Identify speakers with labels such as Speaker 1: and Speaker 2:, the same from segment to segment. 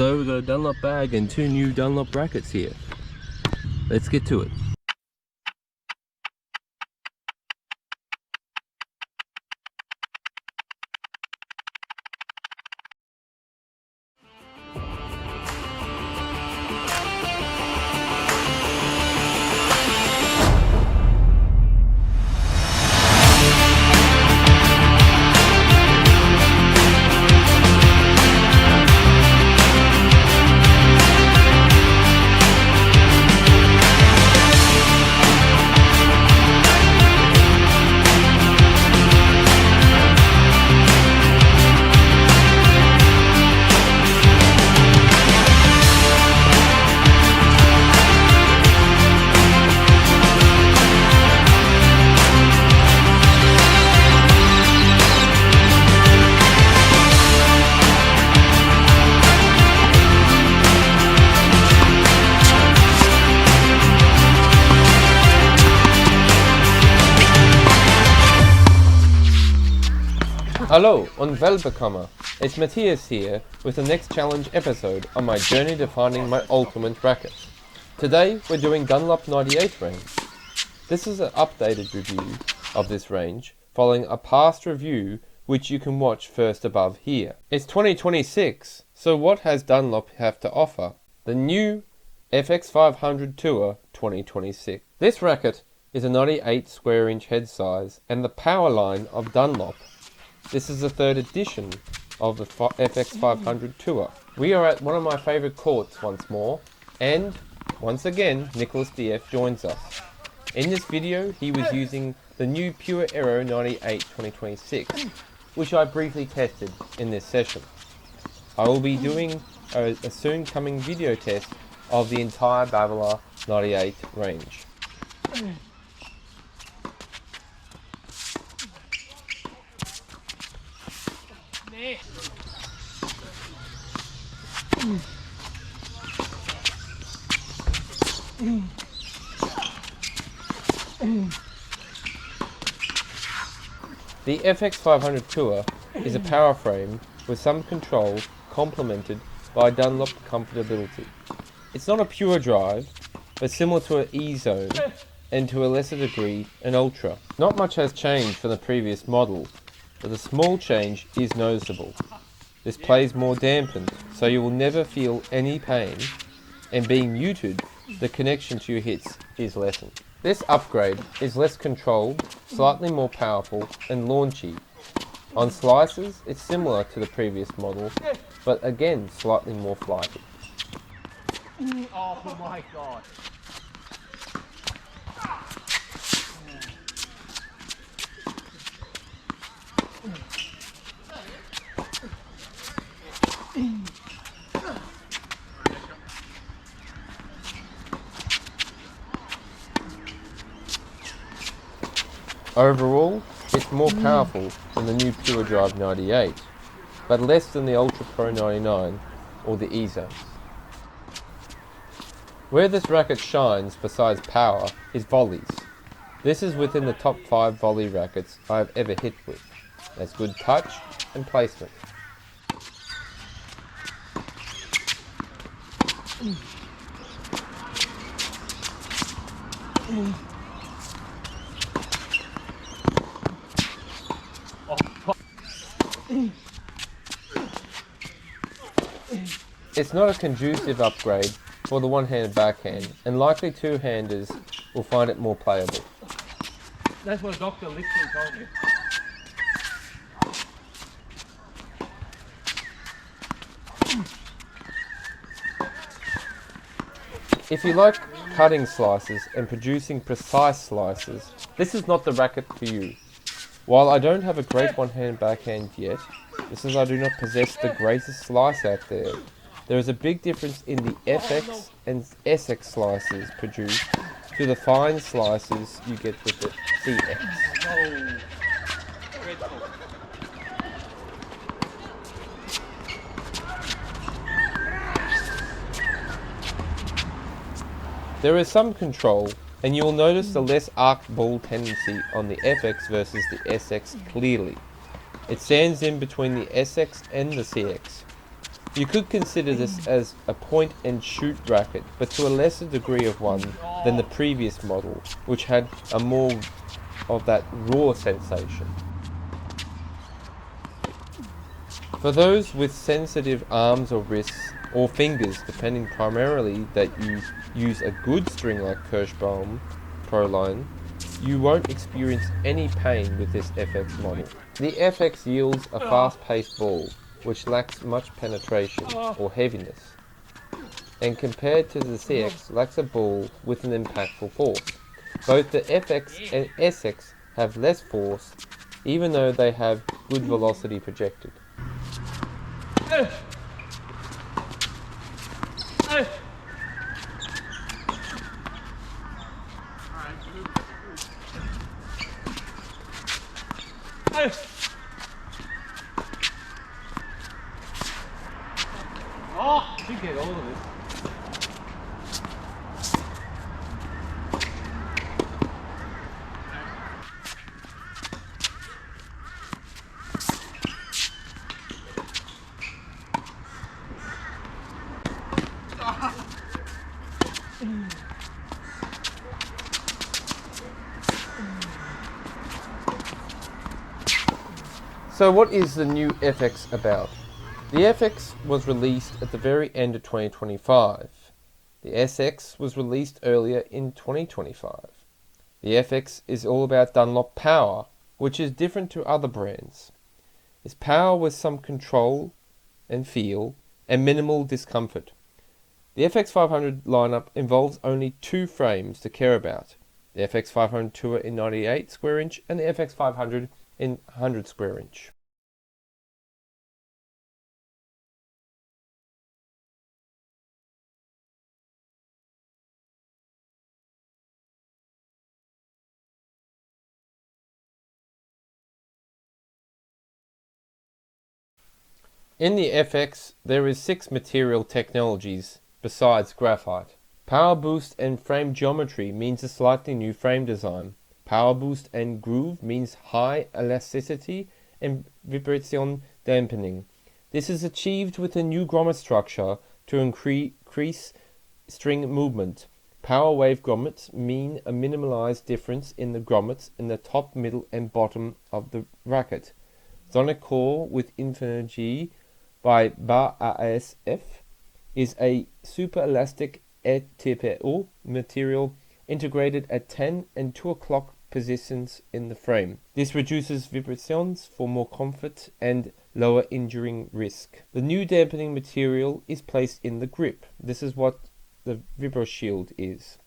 Speaker 1: So we've got a Dunlop bag and two new Dunlop rackets here. Let's get to it.
Speaker 2: Hallo und willkommen, it's Matthias here with the next challenge episode on my journey to finding my ultimate racket. Today we're doing Dunlop 98 range. This is an updated review of this range following a past review which you can watch first above here. It's 2026, so what has Dunlop have to offer? The new FX 500 Tour 2026. This racket is a 98 square inch head size and the power line of Dunlop. This is the third edition of the FX 500 Tour. We are at one of my favourite courts once more, and once again Nicholas DF joins us. In this video he was using the new Pure Aero 98 2026, which I briefly tested in this session. I will be doing a soon coming video test of the entire Babolat 98 range. The FX 500 Tour is a power frame with some control complemented by Dunlop comfortability. It's not a pure drive, but similar to an E-Zone and to a lesser degree an Ultra. Not much has changed from the previous model, but a small change is noticeable. This plays more dampened, so you will never feel any pain, and being muted, the connection to your hits is lessened. This upgrade is less controlled, slightly more powerful and launchy. On slices, it's similar to the previous model, but again slightly more flighty.
Speaker 3: Oh my god.
Speaker 2: Overall, it's more powerful than the new Pure Drive 98, but less than the Ultra Pro 99 or the E-Zones. Where this racket shines besides power is volleys. This is within the top 5 volley rackets I have ever hit with. That's good touch and placement. It's not a conducive upgrade for the one-handed backhand, and likely two-handers will find it more playable.
Speaker 3: That's what Dr. literally told me.
Speaker 2: If you like cutting slices and producing precise slices, this is not the racket for you. While I don't have a great one-hand backhand yet, this is I do not possess the greatest slice out there. There is a big difference in the FX and SX slices produced to the fine slices you get with the CX. There is some control, and you will notice the less arced ball tendency on the FX versus the SX clearly. It stands in between the SX and the CX. You could consider this as a point and shoot racket, but to a lesser degree of one than the previous model, which had a more of that raw sensation. For those with sensitive arms or wrists, or fingers, depending primarily that you use a good string like Kirschbaum Proline, you won't experience any pain with this FX model. The FX yields a fast-paced ball, which lacks much penetration or heaviness, and compared to the CX, lacks a ball with an impactful force. Both the FX and SX have less force, even though they have good velocity projected.
Speaker 3: Oh, you get all of this.
Speaker 2: So what is the new FX about? The FX was released at the very end of 2025. The SX was released earlier in 2025. The FX is all about Dunlop power, which is different to other brands. It's power with some control and feel and minimal discomfort. The FX500 lineup involves only two frames to care about. The FX500 Tour in 98 square inch and the FX500 in 100 square inch. In the FX, there is 6 material technologies besides graphite. Power boost and frame geometry means a slightly new frame design. Power boost and groove means high elasticity and vibration dampening. This is achieved with a new grommet structure to increase string movement. Power wave grommets mean a minimalized difference in the grommets in the top, middle and bottom of the racket. Sonic core with Infinity by BASF is a super elastic ETPO material integrated at 10 and 2 o'clock positions in the frame. This reduces vibrations for more comfort and lower injuring risk. The new dampening material is placed in the grip. This is what the Vibro Shield is.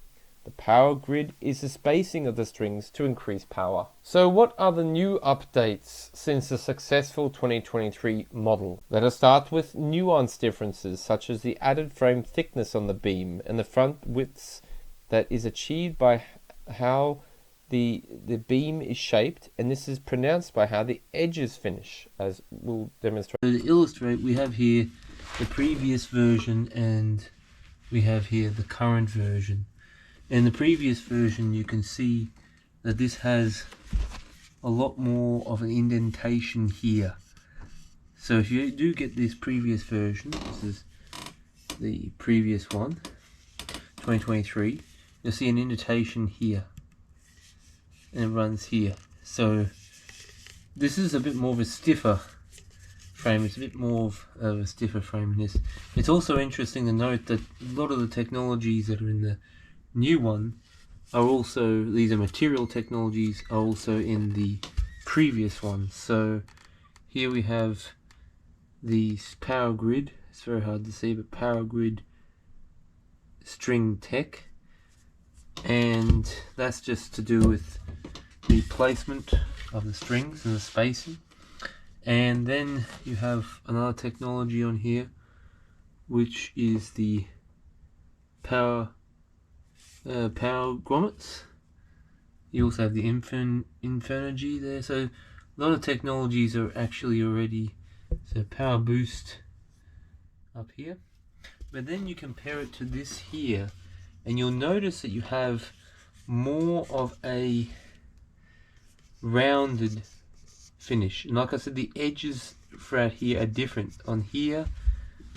Speaker 2: The power grid is the spacing of the strings to increase power. So what are the new updates since the successful 2023 model? Let us start with nuance differences such as the added frame thickness on the beam and the front widths that is achieved by how the beam is shaped, and this is pronounced by how the edges finish, as we'll demonstrate.
Speaker 1: So to illustrate, we have here the previous version and we have here the current version. In the previous version you can see that this has a lot more of an indentation here. So if you do get this previous version, this is the previous one, 2023, you'll see an indentation here and it runs here. So this is a bit more of a stiffer frame. It's a bit more of a stiffer frame in this. It's also interesting to note that a lot of the technologies that are in the new one are also, these are material technologies, are also in the previous one. So here we have the power grid, it's very hard to see, but power grid string tech, and that's just to do with the placement of the strings and the spacing. And then you have another technology on here, which is the power grommets. You also have the Infinity there. So a lot of technologies are actually already, so power boost up here. But then you compare it to this here, and you'll notice that you have more of a rounded finish. And like I said, the edges throughout here are different. On here,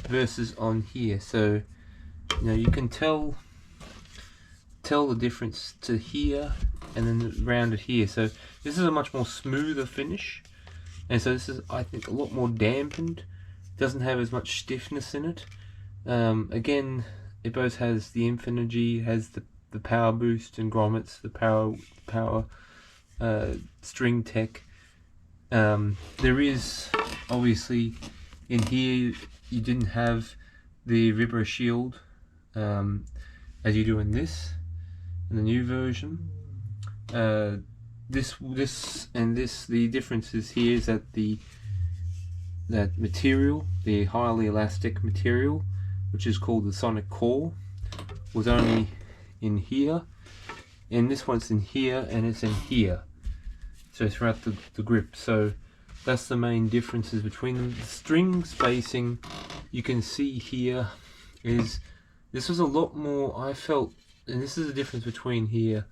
Speaker 1: versus on here. So you know, you can tell the difference to here and then around it here. So this is a much more smoother finish, and so this is, I think, a lot more dampened. Doesn't have as much stiffness in it. Again, it both has the Infinergy, has the power boost and grommets, the power string tech. There is obviously in here you didn't have the Vibra shield as you do in this, in the new version. This and this, the differences here is that that material, the highly elastic material, which is called the Sonic Core, was only in here, and this one's in here and it's in here, so throughout the grip. So that's the main differences between them. The string spacing, you can see here, is this was a lot more, I felt, and this is the difference between here.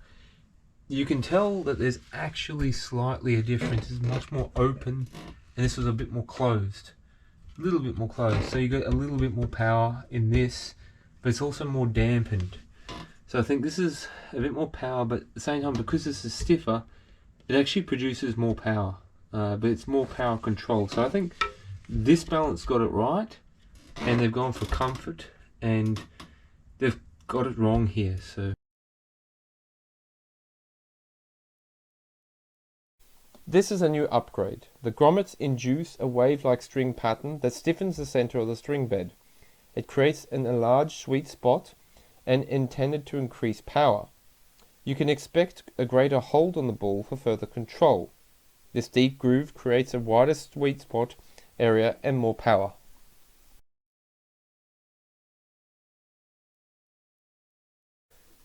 Speaker 1: You can tell that there's actually slightly a difference. It's much more open, and this was a bit more closed, a little bit more closed. So you get a little bit more power in this, but it's also more dampened. So I think this is a bit more power, but at the same time, because this is stiffer, it actually produces more power, but it's more power control. So I think this balance got it right, and they've gone for comfort, and they've got it wrong here. So
Speaker 2: this is a new upgrade. The grommets induce a wave-like string pattern that stiffens the center of the string bed. It creates an enlarged sweet spot and intended to increase power. You can expect a greater hold on the ball for further control. This deep groove creates a wider sweet spot area and more power.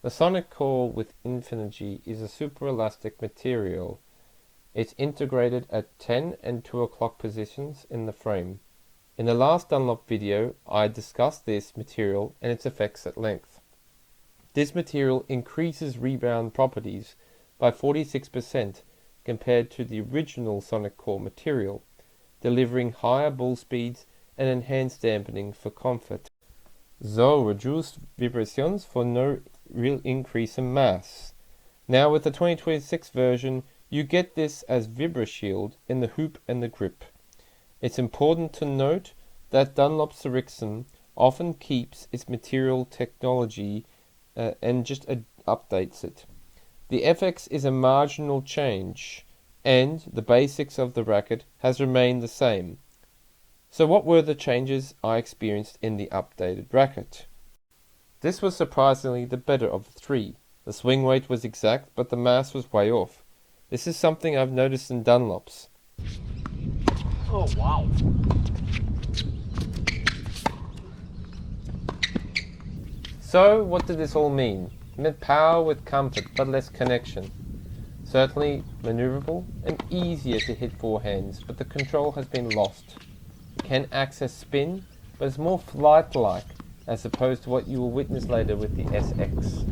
Speaker 2: The Sonic Core with Infinergy is a super elastic material. It's integrated at 10 and 2 o'clock positions in the frame. In the last Dunlop video, I discussed this material and its effects at length. This material increases rebound properties by 46% compared to the original Sonic Core material, delivering higher ball speeds and enhanced dampening for comfort. So reduced vibrations for no real increase in mass. Now with the 2026 version, you get this as Vibra shield in the hoop and the grip. It's important to note that Dunlop CX often keeps its material technology and just updates it. The FX is a marginal change, and the basics of the racket has remained the same. So what were the changes I experienced in the updated racket? This was surprisingly the better of the three. The swing weight was exact, but the mass was way off. This is something I've noticed in Dunlops.
Speaker 3: Oh, wow.
Speaker 2: So, what did this all mean? It meant power with comfort, but less connection. Certainly maneuverable and easier to hit forehands, but the control has been lost. You can access spin, but it's more flight-like, as opposed to what you will witness later with the SX.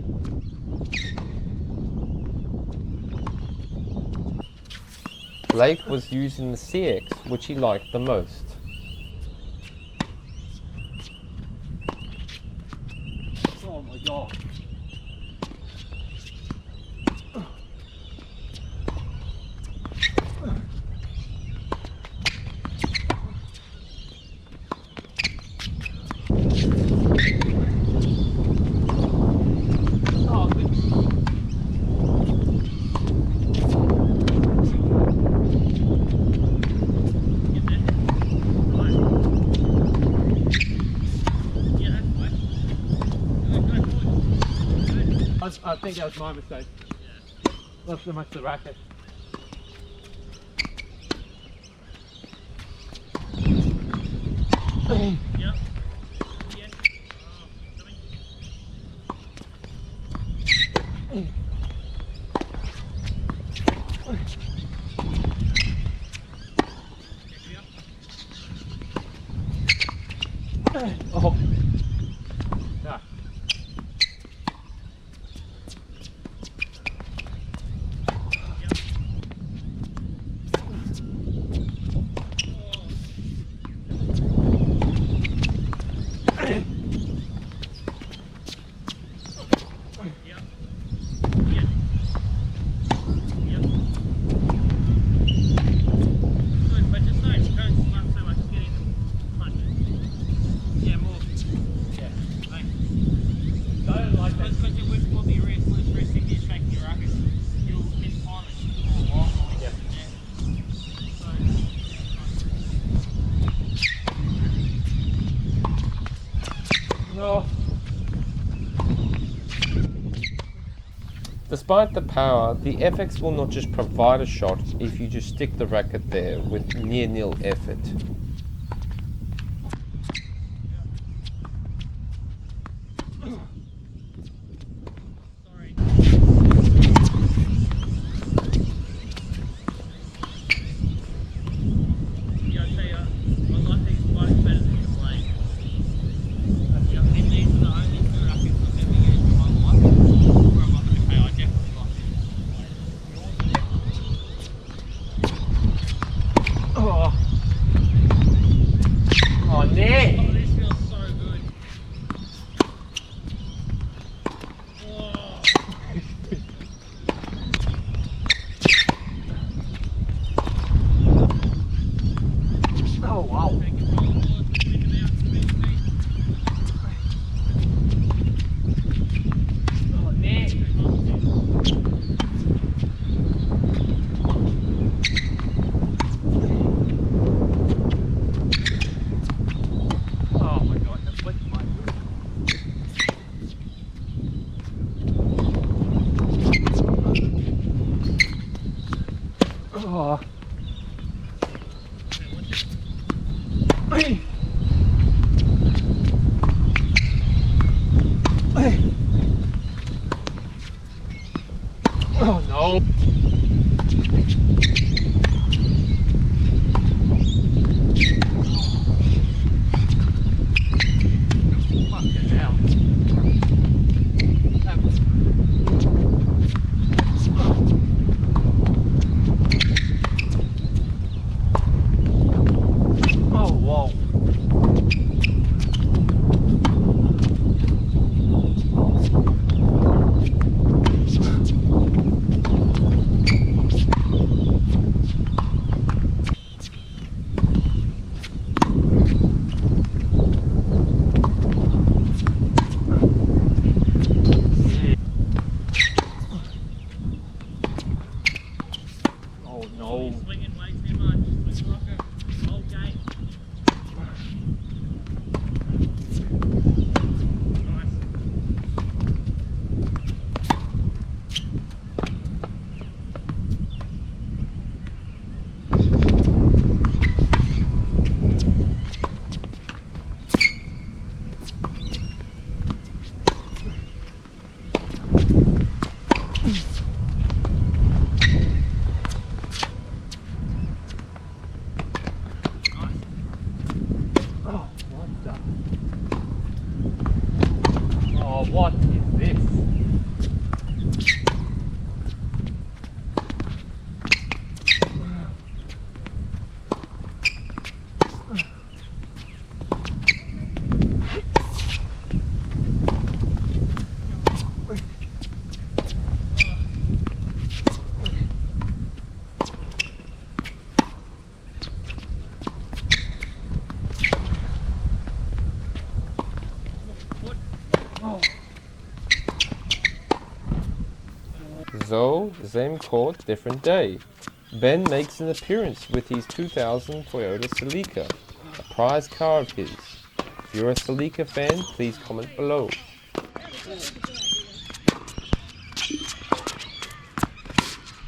Speaker 2: Blake was using the CX, which he liked the most.
Speaker 3: Oh my god. I think that was my mistake. Left so much the racket. Yep. Oh. Yeah. Oh.
Speaker 2: Despite the power, the FX will not just provide a shot if you just stick the racket there with near nil effort.
Speaker 3: Oh no. Fucking hell. Oh, whoa. No.
Speaker 4: Swinging way too much. Swing rocker. Whole game. Nice.
Speaker 3: Oh, what is this?
Speaker 2: So, same court, different day. Ben makes an appearance with his 2000 Toyota Celica, a prized car of his. If you're a Celica fan, please comment below.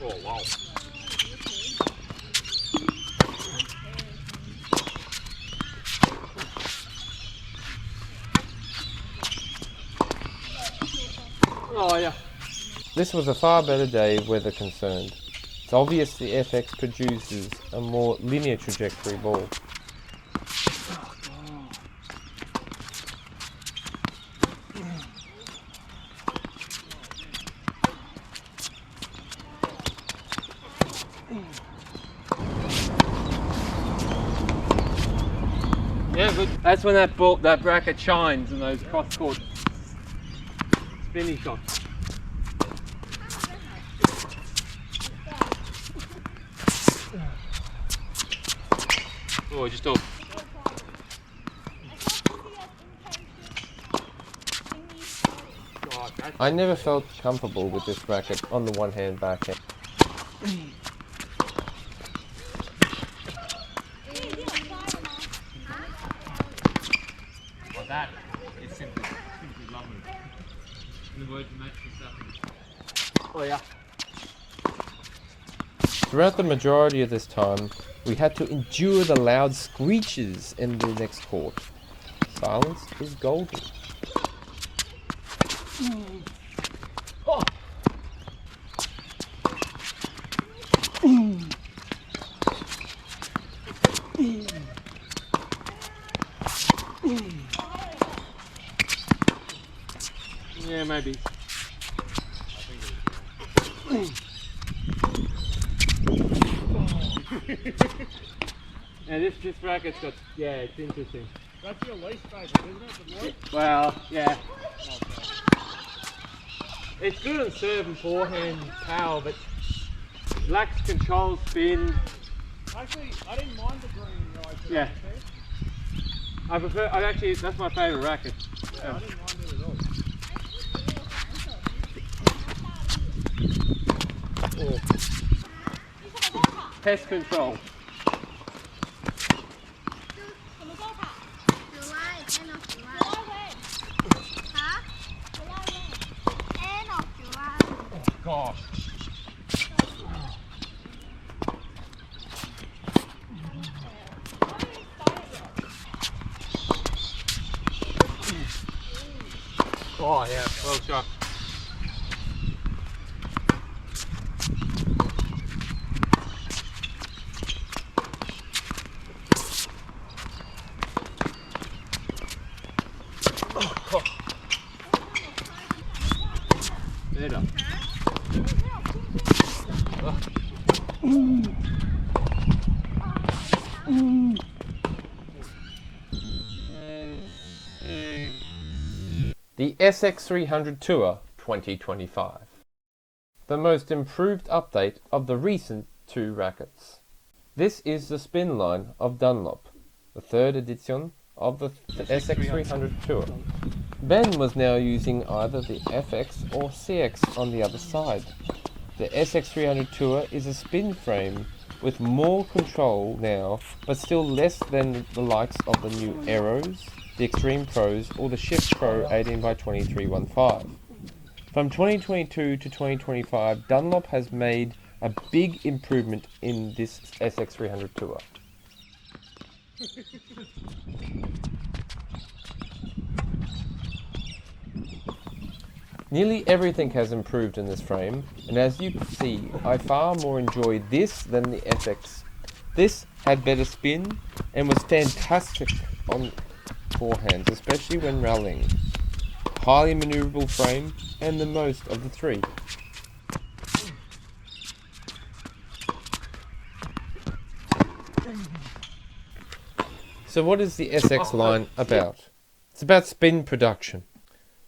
Speaker 3: Oh, wow. Oh, yeah.
Speaker 2: This was a far better day weather concerned. It's obvious the FX produces a more linear trajectory ball.
Speaker 3: Yeah, but that's when that bracket shines in those cross-court spinny shots. Oh, just off. God, that's
Speaker 2: I never felt comfortable with this racket on the one-hand backhand.
Speaker 3: well, that is simply lovely. In the words of Matt Verstappen. Oh yeah.
Speaker 2: Throughout the majority of this time, we had to endure the loud screeches in the next court. Silence is golden.
Speaker 3: Oh. Yeah, maybe. Yeah, this racket's got, yeah, it's interesting.
Speaker 4: That's your least favourite, isn't it? The boy?
Speaker 3: Well, yeah.
Speaker 4: Okay.
Speaker 3: It's good on serve and forehand power, but lacks control, spin.
Speaker 4: Actually, I didn't mind the green right there.
Speaker 3: Yeah. I actually, that's my favourite racket.
Speaker 4: Yeah, I didn't mind it at all.
Speaker 3: Test control. Gosh. Oh yeah, well shot. Better.
Speaker 2: The SX300 Tour 2025. The most improved update of the recent two rackets. This is the spin line of Dunlop, the third edition of the SX300 Tour. Ben was now using either the FX or CX on the other side. The SX300 Tour is a spin frame with more control now, but still less than the likes of the new Aeros, the Extreme Pros, or the Shift Pro 18x2315. From 2022 to 2025, Dunlop has made a big improvement in this SX300 Tour. Nearly everything has improved in this frame, and as you can see, I far more enjoy this than the FX. This had better spin and was fantastic on forehands, especially when rallying. Highly maneuverable frame and the most of the three. So what is the SX line about? It's about spin production.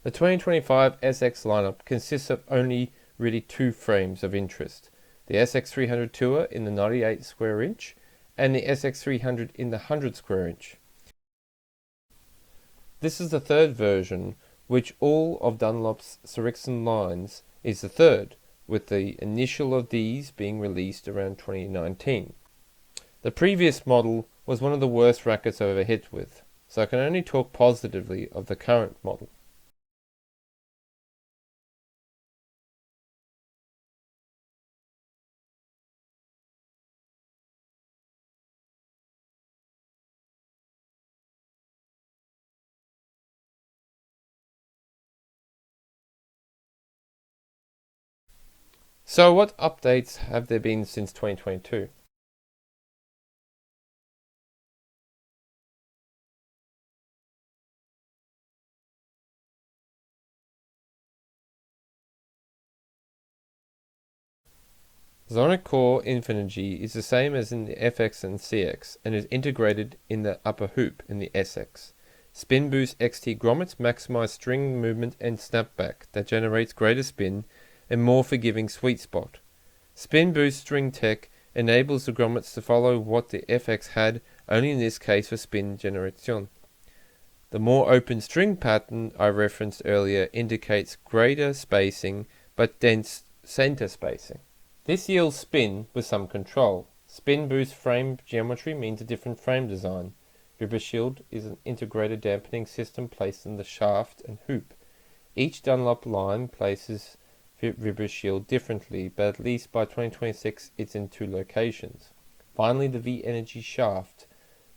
Speaker 2: The 2025 SX lineup consists of only really two frames of interest. The SX300 Tour in the 98 square inch and the SX300 in the 100 square inch. This is the third version, which all of Dunlop's CX lines is the third, with the initial of these being released around 2019. The previous model was one of the worst rackets I've ever hit with, so I can only talk positively of the current model. So what updates have there been since 2022? Sonic Core Infinergy is the same as in the FX and CX and is integrated in the upper hoop in the SX. Spin Boost XT grommets maximize string movement and snapback that generates greater spin and more forgiving sweet spot. Spin Boost String Tech enables the grommets to follow what the FX had, only in this case for spin generation. The more open string pattern I referenced earlier indicates greater spacing but dense center spacing. This yields spin with some control. Spin Boost frame geometry means a different frame design. Ribber Shield is an integrated dampening system placed in the shaft and hoop. Each Dunlop line places Ribber Shield differently, but at least by 2026 it's in 2 locations. Finally, the V-Energy shaft.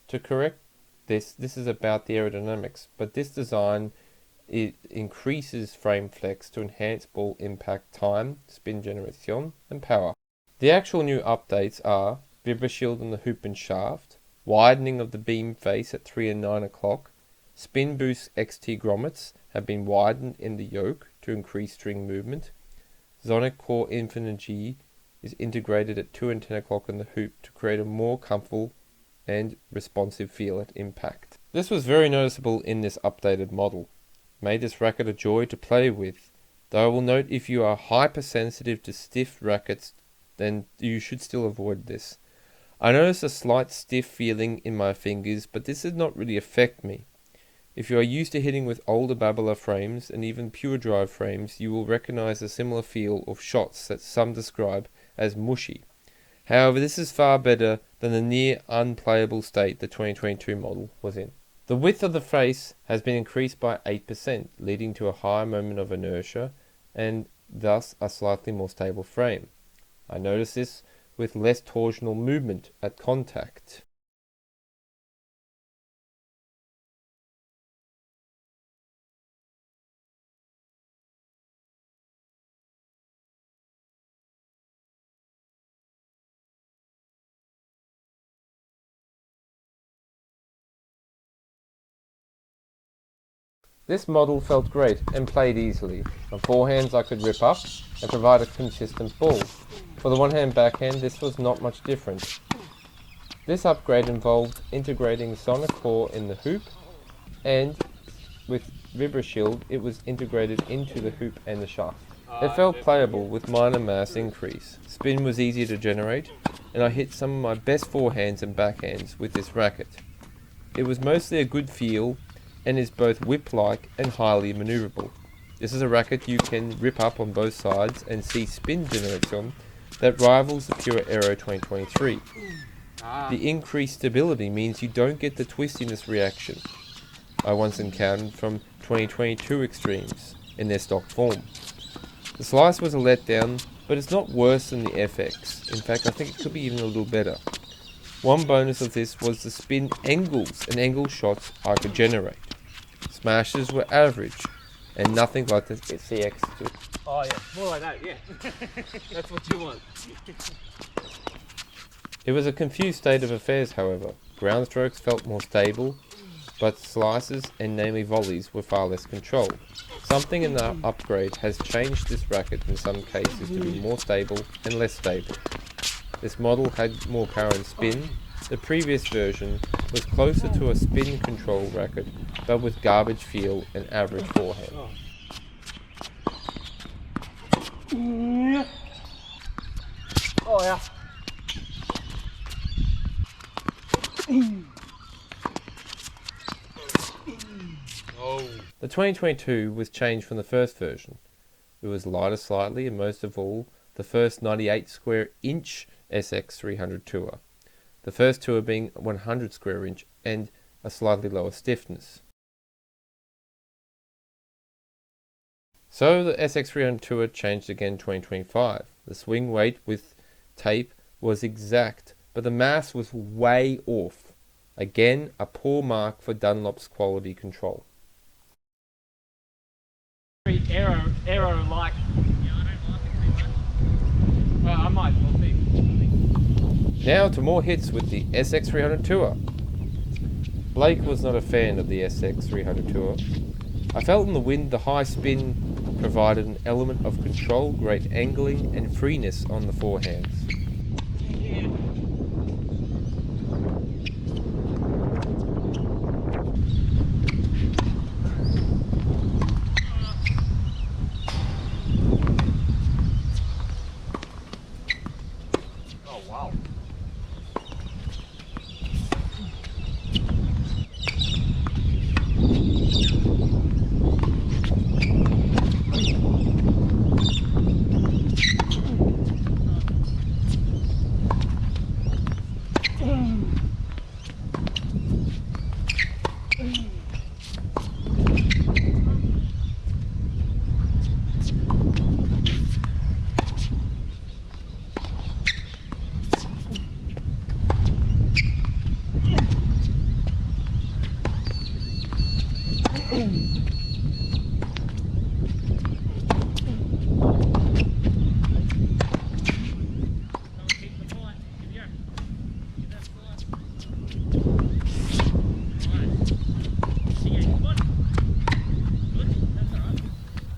Speaker 2: To correct this is about the aerodynamics, but this design it increases frame flex to enhance ball impact time, spin generation, and power. The actual new updates are Ribber Shield on the hoop and shaft, widening of the beam face at 3 and 9 o'clock, spin boost XT grommets have been widened in the yoke to increase string movement, Sonic Core Infinity is integrated at 2 and 10 o'clock on the hoop to create a more comfortable and responsive feel at impact. This was very noticeable in this updated model. Made this racket a joy to play with, though I will note if you are hypersensitive to stiff rackets, then you should still avoid this. I notice a slight stiff feeling in my fingers, but this did not really affect me. If you are used to hitting with older babbler frames and even pure drive frames, you will recognize a similar feel of shots that some describe as mushy. However, this is far better than the near unplayable state the 2022 model was in. The width of the face has been increased by 8%, leading to a higher moment of inertia and thus a slightly more stable frame. I notice this with less torsional movement at contact. This model felt great and played easily. On forehands I could rip up and provide a consistent ball. For the one-hand backhand this was not much different. This upgrade involved integrating Sonic Core in the hoop, and with Ribber Shield it was integrated into the hoop and the shaft. It felt playable with minor mass increase. Spin was easier to generate, and I hit some of my best forehands and backhands with this racket. It was mostly a good feel and is both whip-like and highly maneuverable. This is a racket you can rip up on both sides and see spin generation that rivals the Pure Aero 2023. The increased stability means you don't get the twistiness reaction I once encountered from 2022 Extremes in their stock form. The slice was a letdown, but it's not worse than the FX. In fact, I think it could be even a little better. One bonus of this was the spin angles and angle shots I could generate. Smashes were average, and nothing like the CX.
Speaker 3: Oh yeah, more like that, yeah. That's what you want.
Speaker 2: It was a confused state of affairs, however. Ground strokes felt more stable, but slices, and namely volleys, were far less controlled. Something in the upgrade has changed this racket in some cases to be more stable and less stable. This model had more power and spin. The previous version was closer to a spin control racket, but with garbage feel and average forehand.
Speaker 3: Oh yeah.
Speaker 2: The 2022 was changed from the first version. It was lighter slightly, and most of all, the first 98 square inch SX 300 Tour. The first tour being 100 square inch and a slightly lower stiffness. So the SX 300 Tour changed again in 2025. The swing weight with tape was exact, but the mass was way off. Again, a poor mark for Dunlop's quality control.
Speaker 3: Very aero-like. Yeah, I don't like it too much. Well, I might, we'll see.
Speaker 2: Now to more hits with the SX 300 Tour. Blake was not a fan of the SX 300 Tour. I felt in the wind the high spin provided an element of control, great angling and freeness on the forehands.
Speaker 3: Oh wow.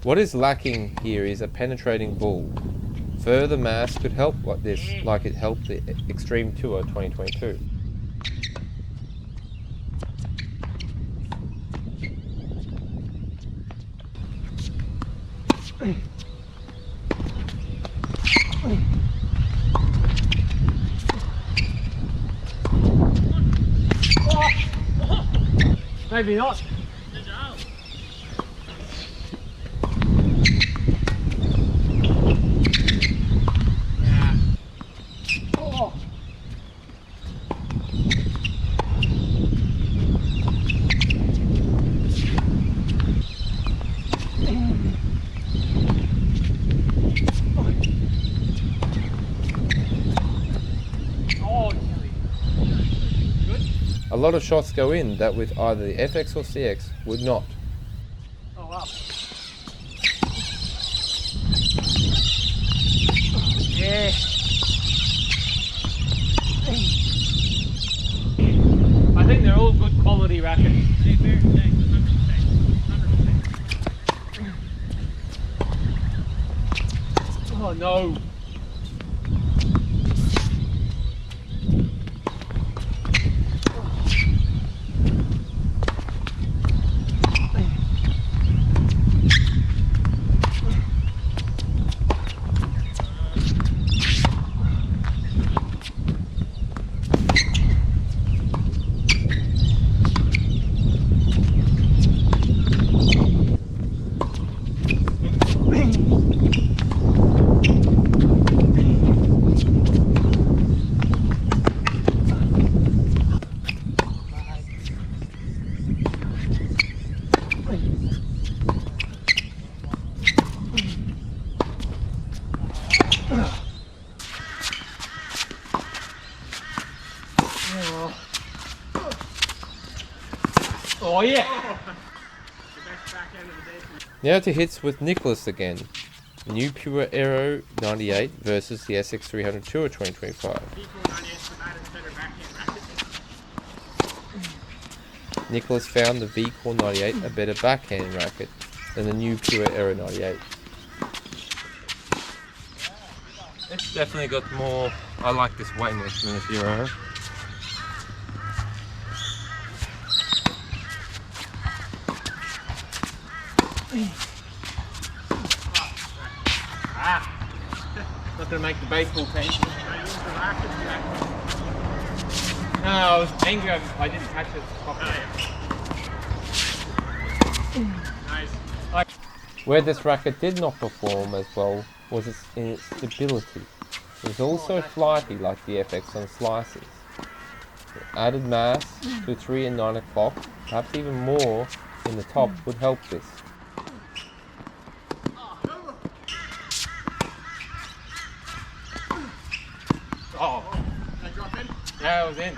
Speaker 2: What is lacking here is a penetrating ball. Further mass could help like this, like it helped the Extreme Tour 2022.
Speaker 3: Maybe not.
Speaker 2: A lot of shots go in that with either the FX or CX would not.
Speaker 3: Oh wow. Yeah. I think they're all good quality rackets. Oh no. Oh yeah!
Speaker 2: Now to hits with Nicholas again. New Pure Aero 98 versus the SX 300 Tour 2025. Nicholas found the V-Core 98 a better backhand racket than the new Pure Aero 98. It's definitely got more. I like this way more than the Pure Aero.
Speaker 3: Not gonna make the baseball team. No, I was angry. I didn't catch it properly. Nice.
Speaker 2: Where this racket did not perform as well was in its stability. It was also flighty like the FX on slices. The added mass to 3 and 9 o'clock, perhaps even more in the top, would help this.
Speaker 3: Oh. Did I drop in? Yeah, I was in.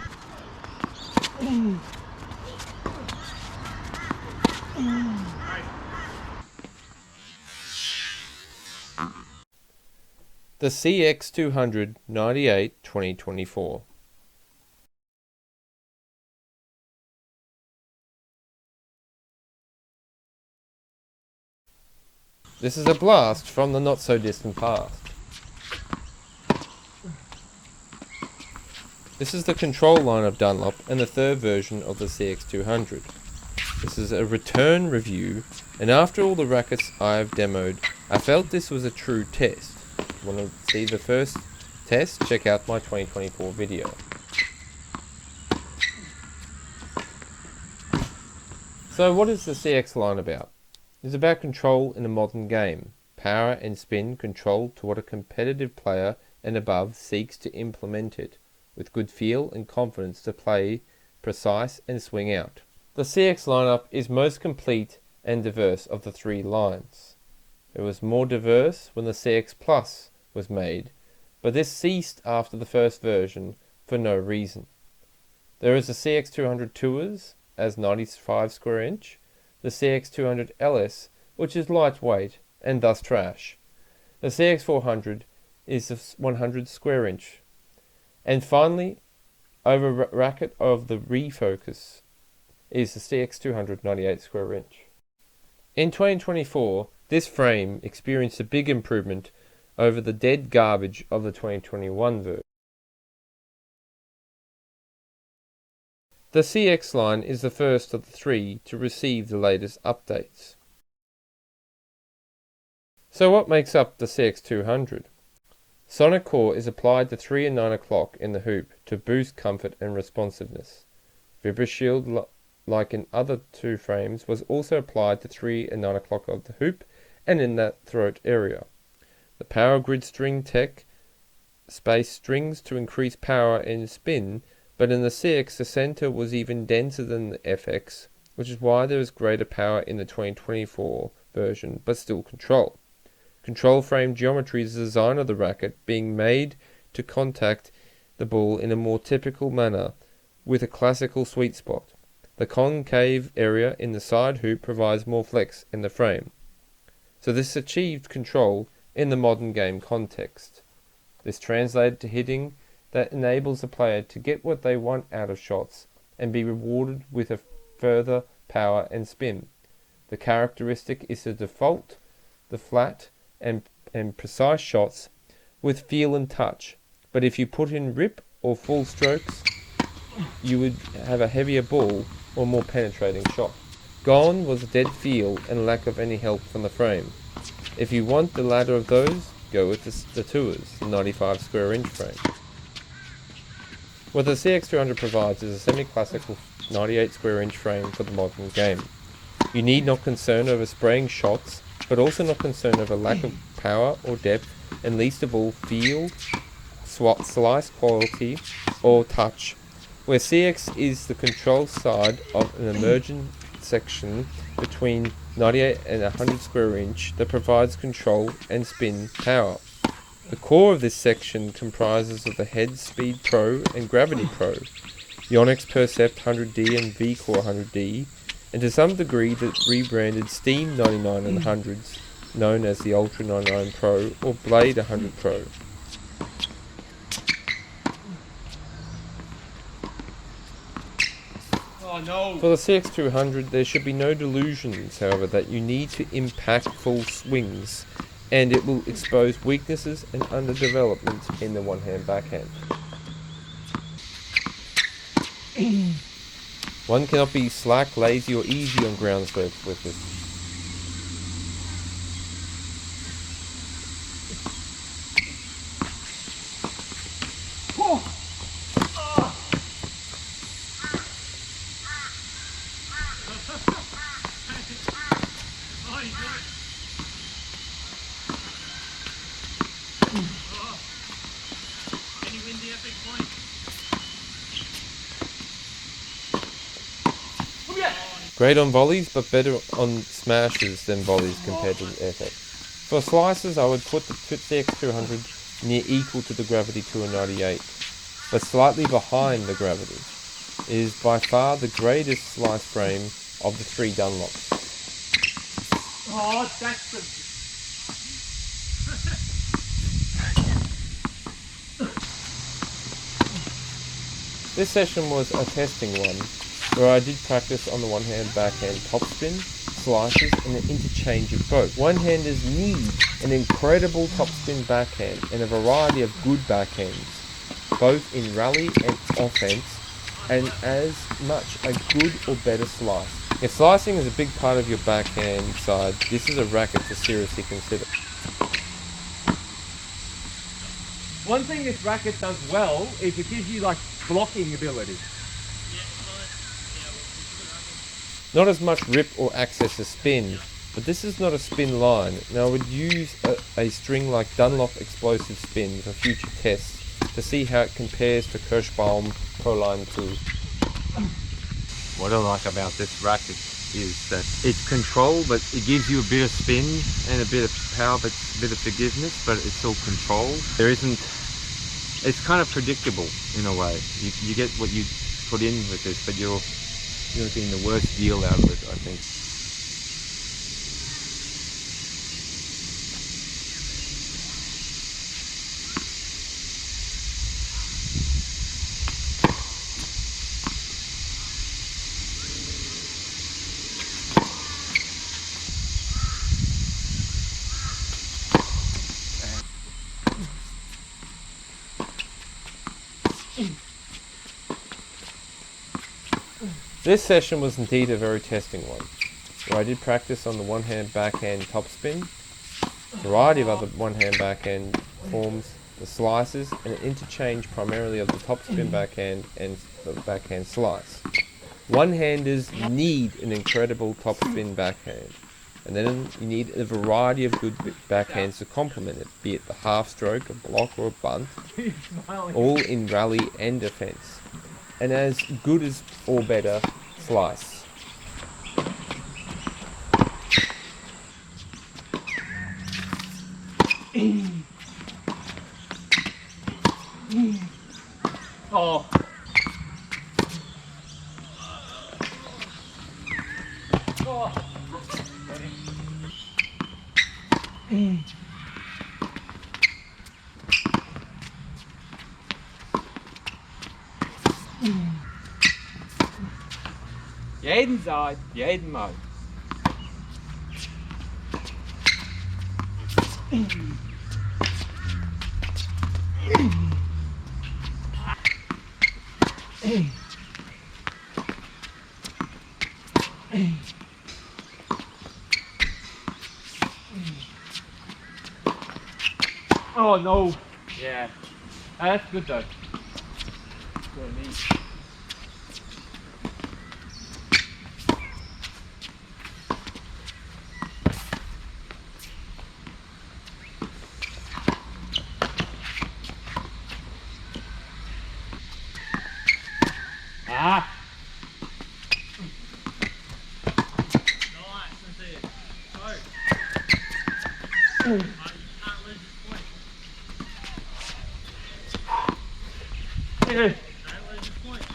Speaker 2: The CX 200 98 2024. This is a blast from the not so distant past. This is the control line of Dunlop and the third version of the CX200. This is a return review, and after all the rackets I have demoed, I felt this was a true test. If you want to see the first test, check out my 2024 video. So what is the CX line about? It's about control in a modern game. Power and spin controlled to what a competitive player and above seeks to implement it, with good feel and confidence to play precise and swing out. The CX lineup is most complete and diverse of the three lines. It was more diverse when the CX Plus was made, but this ceased after the first version for no reason. There is the CX200 Tours as 95 square inch, the CX200 LS, which is lightweight and thus trash. The CX400 is 100 square inch. And finally, over racket of the refocus is the CX200 98 square inch. In 2024, This frame experienced a big improvement over the dead garbage of the 2021 version. The CX line is the first of the three to receive the latest updates. So what makes up the CX200? Sonic Core is applied to 3 and 9 o'clock in the hoop to boost comfort and responsiveness. VibraShield, like in other two frames, was also applied to 3 and 9 o'clock of the hoop and in that throat area. The Power Grid string tech spaced strings to increase power and spin, but in the CX the center was even denser than the FX, which is why there is greater power in the 2024 version, but still control. Control frame geometry is the design of the racket being made to contact the ball in a more typical manner with a classical sweet spot. The concave area in the side hoop provides more flex in the frame. So this achieved control in the modern game context. This translated to hitting that enables the player to get what they want out of shots and be rewarded with a further power and spin. The characteristic is the default, the flat and precise shots with feel and touch, but if you put in rip or full strokes, you would have a heavier ball or more penetrating shot. Gone was a dead feel and lack of any help from the frame. If you want the latter of those, go with the Tours, the 95 square inch frame. What the CX200 provides is a semi-classical 98 square inch frame for the modern game. You need not concern over spraying shots, but also not concerned over lack of power or depth, and least of all feel, slice quality, or touch, where CX is the control side of an emergent section between 98 and 100 square inch that provides control and spin power. The core of this section comprises of the Head Speed Pro and Gravity Pro, Yonex Percept 100D and V-Core 100D, and to some degree the rebranded Steam 99 and 100s, known as the Ultra 99 Pro or Blade 100 Pro.
Speaker 3: Oh no!
Speaker 2: For the CX200 there should be no delusions, however, that you need to impact full swings, and it will expose weaknesses and underdevelopment in the one-hand backhand. One cannot be slack, lazy or easy on ground strokes with this. Great on volleys, but better on smashes than volleys compared to the FX. For slices, I would put the CX200 near equal to the Gravity 298, but slightly behind the Gravity. It is by far the greatest slice frame of the three Dunlops.
Speaker 3: Oh, that's the...
Speaker 2: This session was a testing one, where I did practice on the one-hand backhand topspin, slices, and an interchange of both. One-handers need an incredible topspin backhand and a variety of good backhands, both in rally and offense, and as much a good or better slice. If slicing is a big part of your backhand side, this is a racket to seriously consider.
Speaker 3: One thing this racket does well is it gives you like blocking ability.
Speaker 2: Not as much rip or access as spin, but this is not a spin line. Now I would use a string like Dunlop Explosive Spin for future tests to see how it compares to Kirschbaum Pro Line 2.
Speaker 5: What I like about this racket is that it's control, but it gives you a bit of spin and a bit of power, but a bit of forgiveness, but it's all control. There isn't, it's kind of predictable in a way. You get what you put in with this, but you're getting the worst deal out of it, I think.
Speaker 2: This session was indeed a very testing one, where I did practice on the one-hand backhand topspin, a variety of other one-hand backhand forms, the slices, and an interchange primarily of the topspin backhand and the backhand slice. One-handers need an incredible topspin backhand, and then you need a variety of good backhands to complement it, be it the half stroke, a block or a bunt, all in rally and defense, and as good as or better slice.
Speaker 3: Oh. Oh. Jeden Seid, jeden Mal. Oh no. Yeah. That's good though. Good neat. Ah.
Speaker 4: Nice, that's it. So, you can't lose this point.
Speaker 3: Yeah.
Speaker 4: Don't lose this point.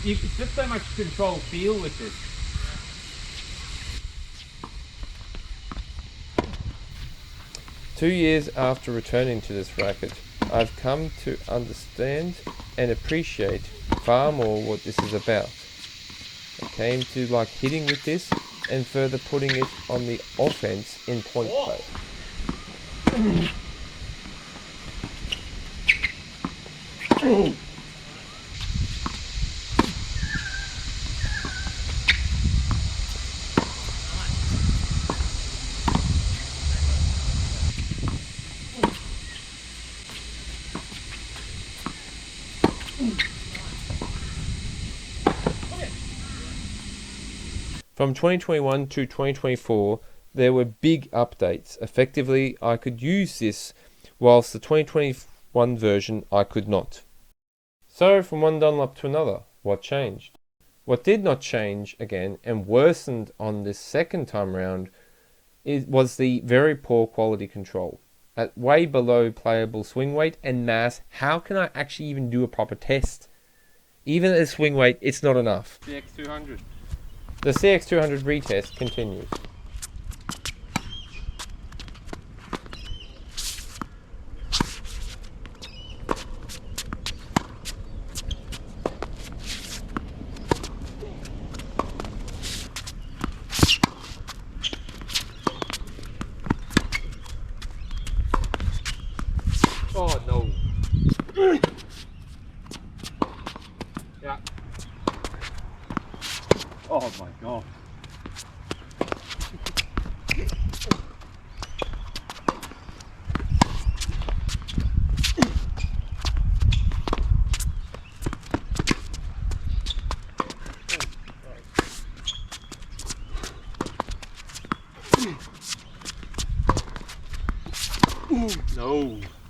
Speaker 3: It's just so much control feel with this.
Speaker 2: Two years after returning to this racket, I've come to understand and appreciate far more what this is about. I came to like hitting with this and further putting it on the offense in point play. From 2021 to 2024, there were big updates. Effectively, I could use this, whilst the 2021 version I could not. So, from one Dunlop to another, what changed? What did not change again, and worsened on this second time round, was the very poor quality control. At way below playable swing weight and mass, how can I actually even do a proper test? Even at swing weight, it's not enough.
Speaker 5: CX200.
Speaker 2: The CX200 retest continues.
Speaker 3: Oh no. Yeah. Oh my god.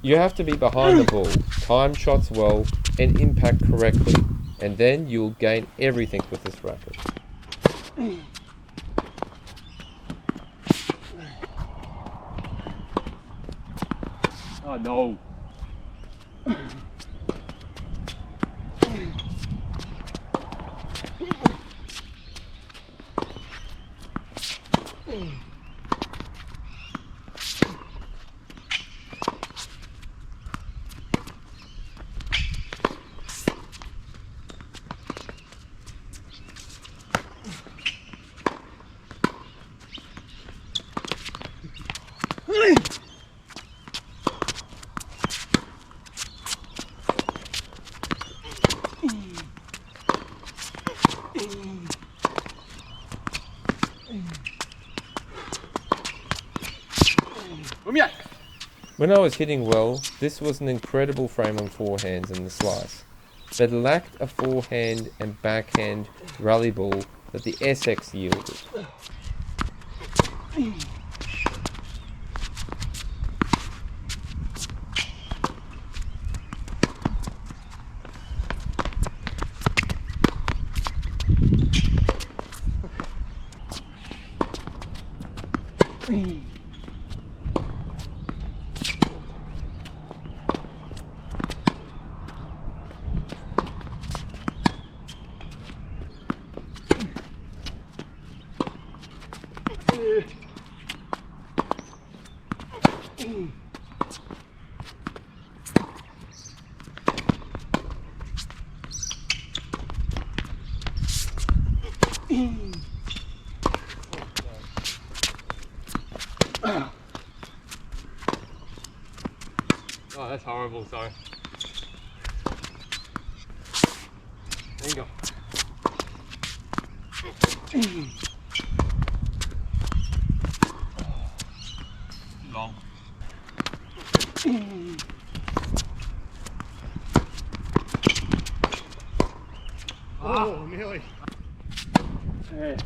Speaker 2: You have to be behind the ball, time shots well, and impact correctly, and then you'll gain everything with this racket.
Speaker 3: Oh no.
Speaker 2: When I was hitting well, this was an incredible frame on forehands and the slice, but it lacked a forehand and backhand rally ball that the SX yielded.
Speaker 3: Oh, that's horrible, sorry. There you go. Long.
Speaker 4: Oh, nearly.
Speaker 3: Yeah.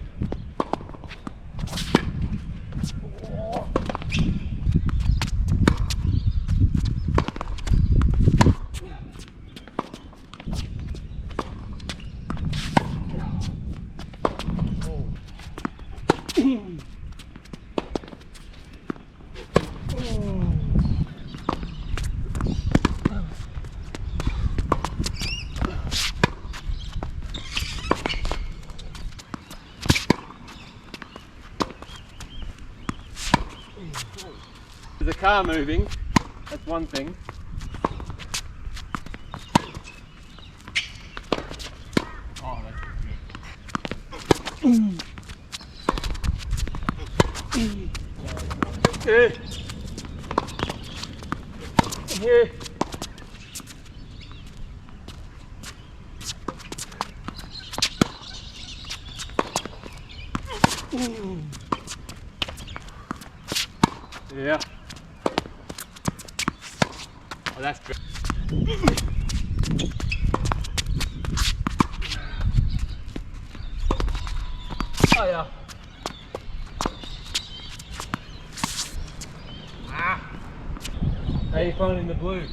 Speaker 3: There's a car moving, that's one thing. Oh, that's good. Yeah. Oh, that's good. Oh yeah. How you finding the blue?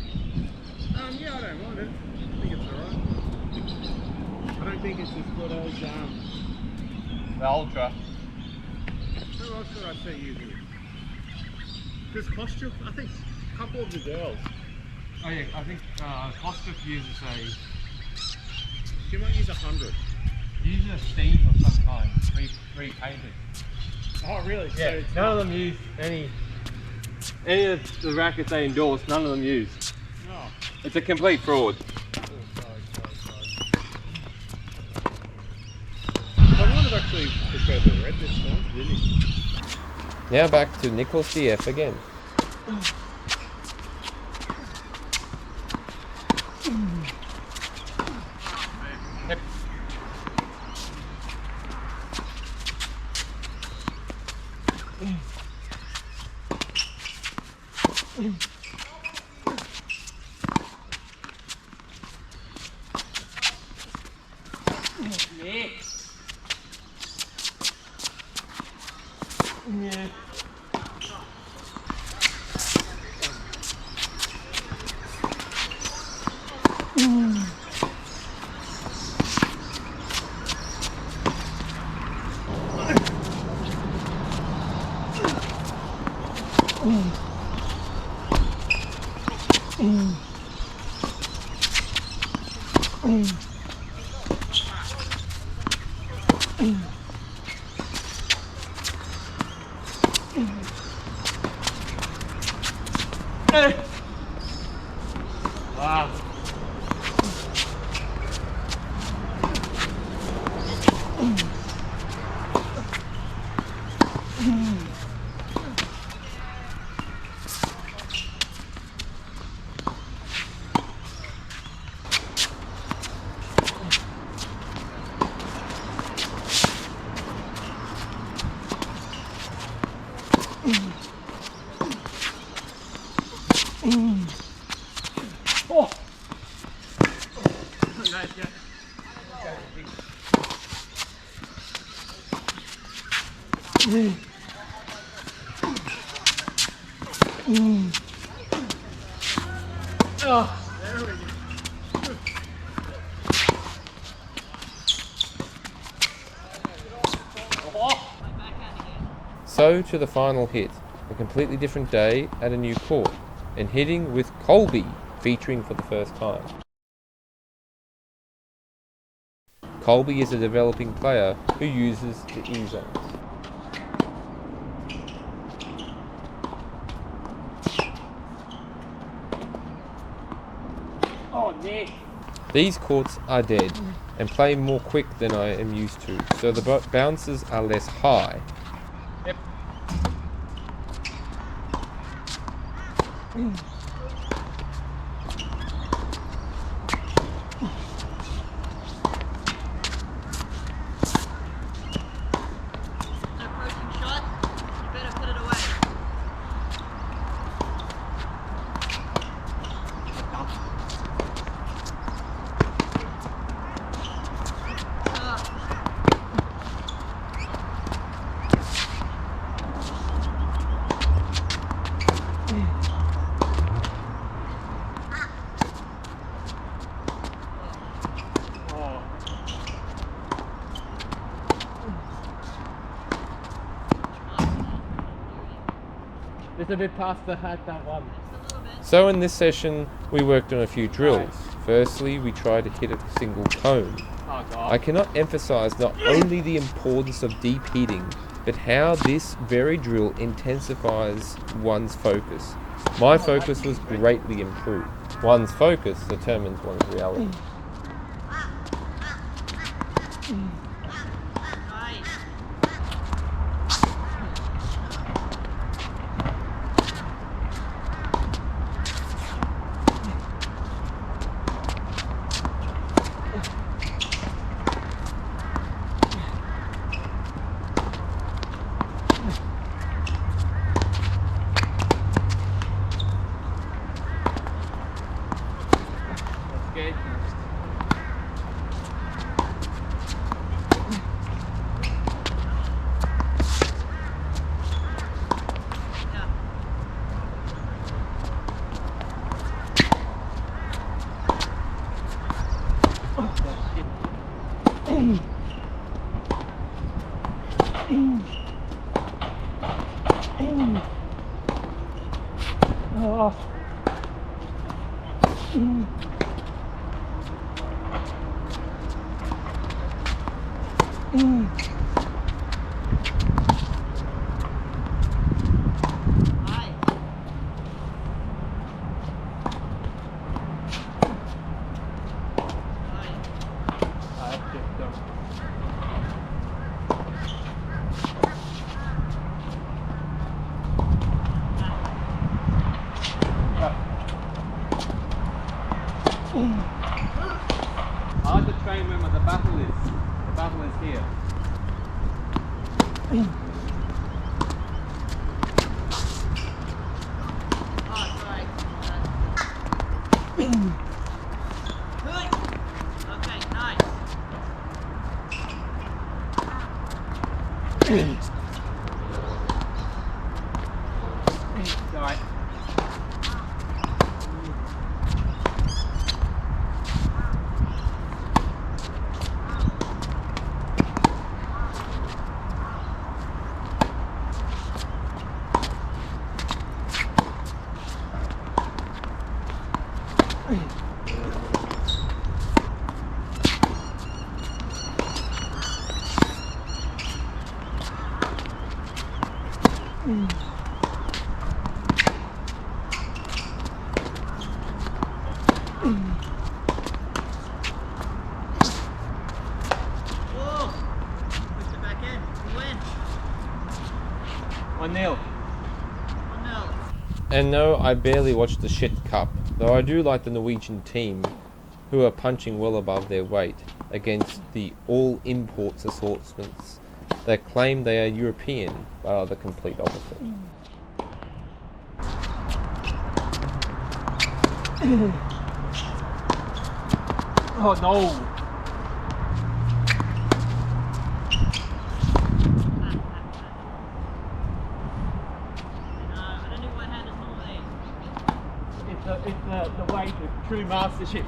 Speaker 4: Yeah, I don't mind it. I think it's alright. I don't think it's as good as
Speaker 3: The Ultra.
Speaker 4: who else should I see using it? Because Kostyuk, I think a couple of the girls.
Speaker 3: Oh yeah, I think Kostyuk uses
Speaker 4: She might use 100.
Speaker 3: a steam of some kind, repainted.
Speaker 4: Oh really?
Speaker 3: Yeah,
Speaker 4: So it's
Speaker 3: none of them use any of the rackets they endorse, none of them use.
Speaker 4: Oh.
Speaker 3: It's a complete fraud.
Speaker 4: I might have actually preferred the red this time, didn't he?
Speaker 2: Now back to Nicholas DF again.
Speaker 3: Wow. Oh. Nice, yeah. Oh, there we go.
Speaker 2: So to the final hit, a completely different day at a new court, and hitting with Colby featuring for the first time. Colby is a developing player who uses the E-zones.
Speaker 3: Oh, Nick.
Speaker 2: These courts are dead and play more quick than I am used to, so the bounces are less high.
Speaker 3: Yep.
Speaker 6: Approaching shot, you better put it away.
Speaker 3: Oh. It's a bit past the hat, that one.
Speaker 2: So in this session, we worked on a few drills. Firstly, we tried to hit a single cone.
Speaker 3: Oh, God.
Speaker 2: I cannot emphasize not only the importance of deep hitting, but how this very drill intensifies one's focus. My focus was greatly improved. One's focus determines one's reality.
Speaker 6: Nice.
Speaker 3: That's good.
Speaker 6: Yeah.
Speaker 3: Oh.
Speaker 6: Nice. Nice.
Speaker 3: That's just done. I like to train when the battle is. The battle is here.
Speaker 6: Oh, sorry. Good. Okay, nice.
Speaker 3: It's alright. 1-0.
Speaker 6: 1-0.
Speaker 2: And no, I barely watch the shit cup, though I do like the Norwegian team, who are punching well above their weight against the all imports assortments that claim they are European but are the complete opposite.
Speaker 3: Oh no!
Speaker 6: I don't know what hand is normally.
Speaker 3: It's the way to true mastership.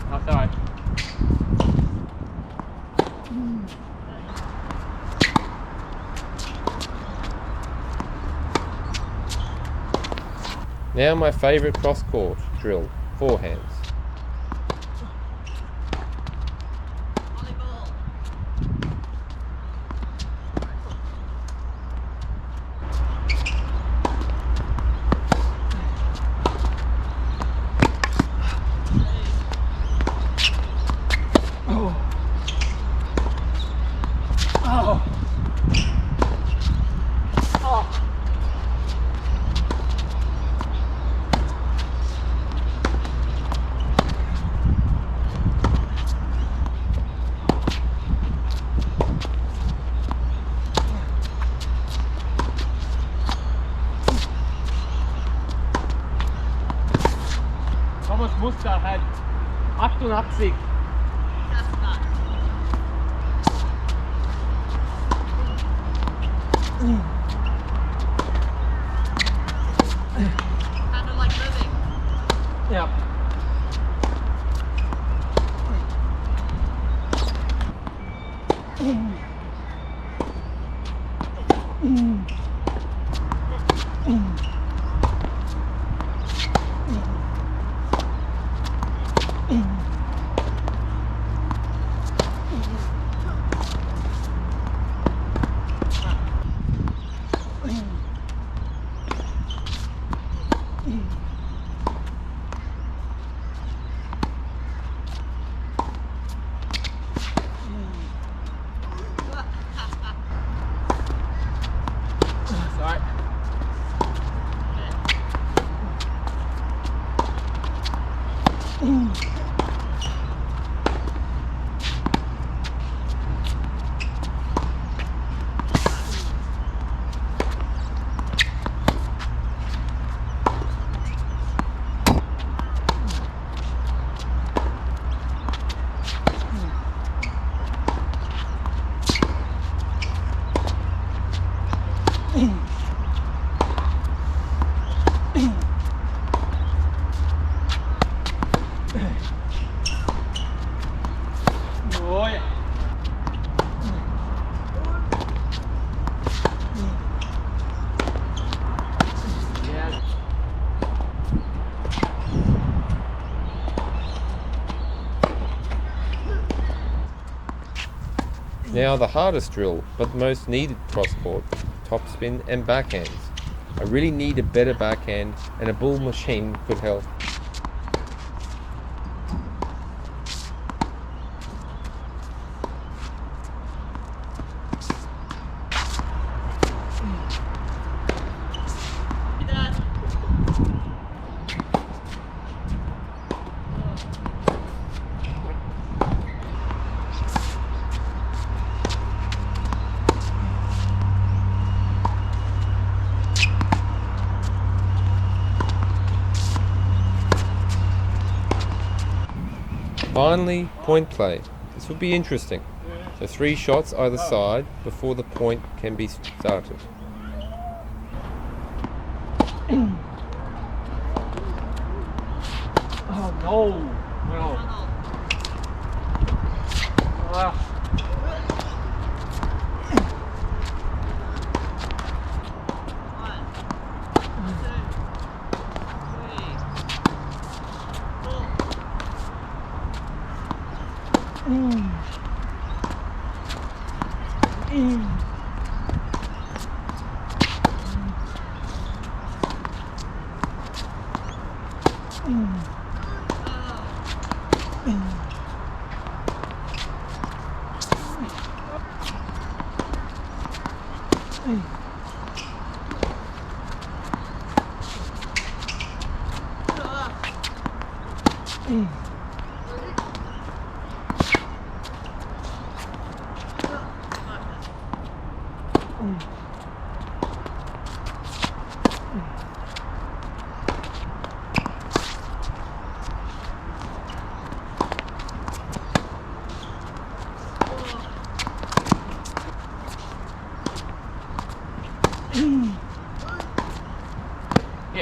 Speaker 3: Oh, sorry.
Speaker 2: Now my favourite cross-court drill, forehands.
Speaker 6: Volleyball.
Speaker 3: Thomas Muster had 88.
Speaker 6: That's nuts. Kind of like living.
Speaker 3: Yeah. Sorry. Oh yeah. Yeah.
Speaker 2: Now the hardest drill, but the most needed cross-court, topspin and backhands. I really need a better backhand, and a bull machine could help.
Speaker 6: Dad.
Speaker 2: Finally, point play. This would be interesting. So 3 shots either side before the point can be started.
Speaker 3: Oh no. No. Ah.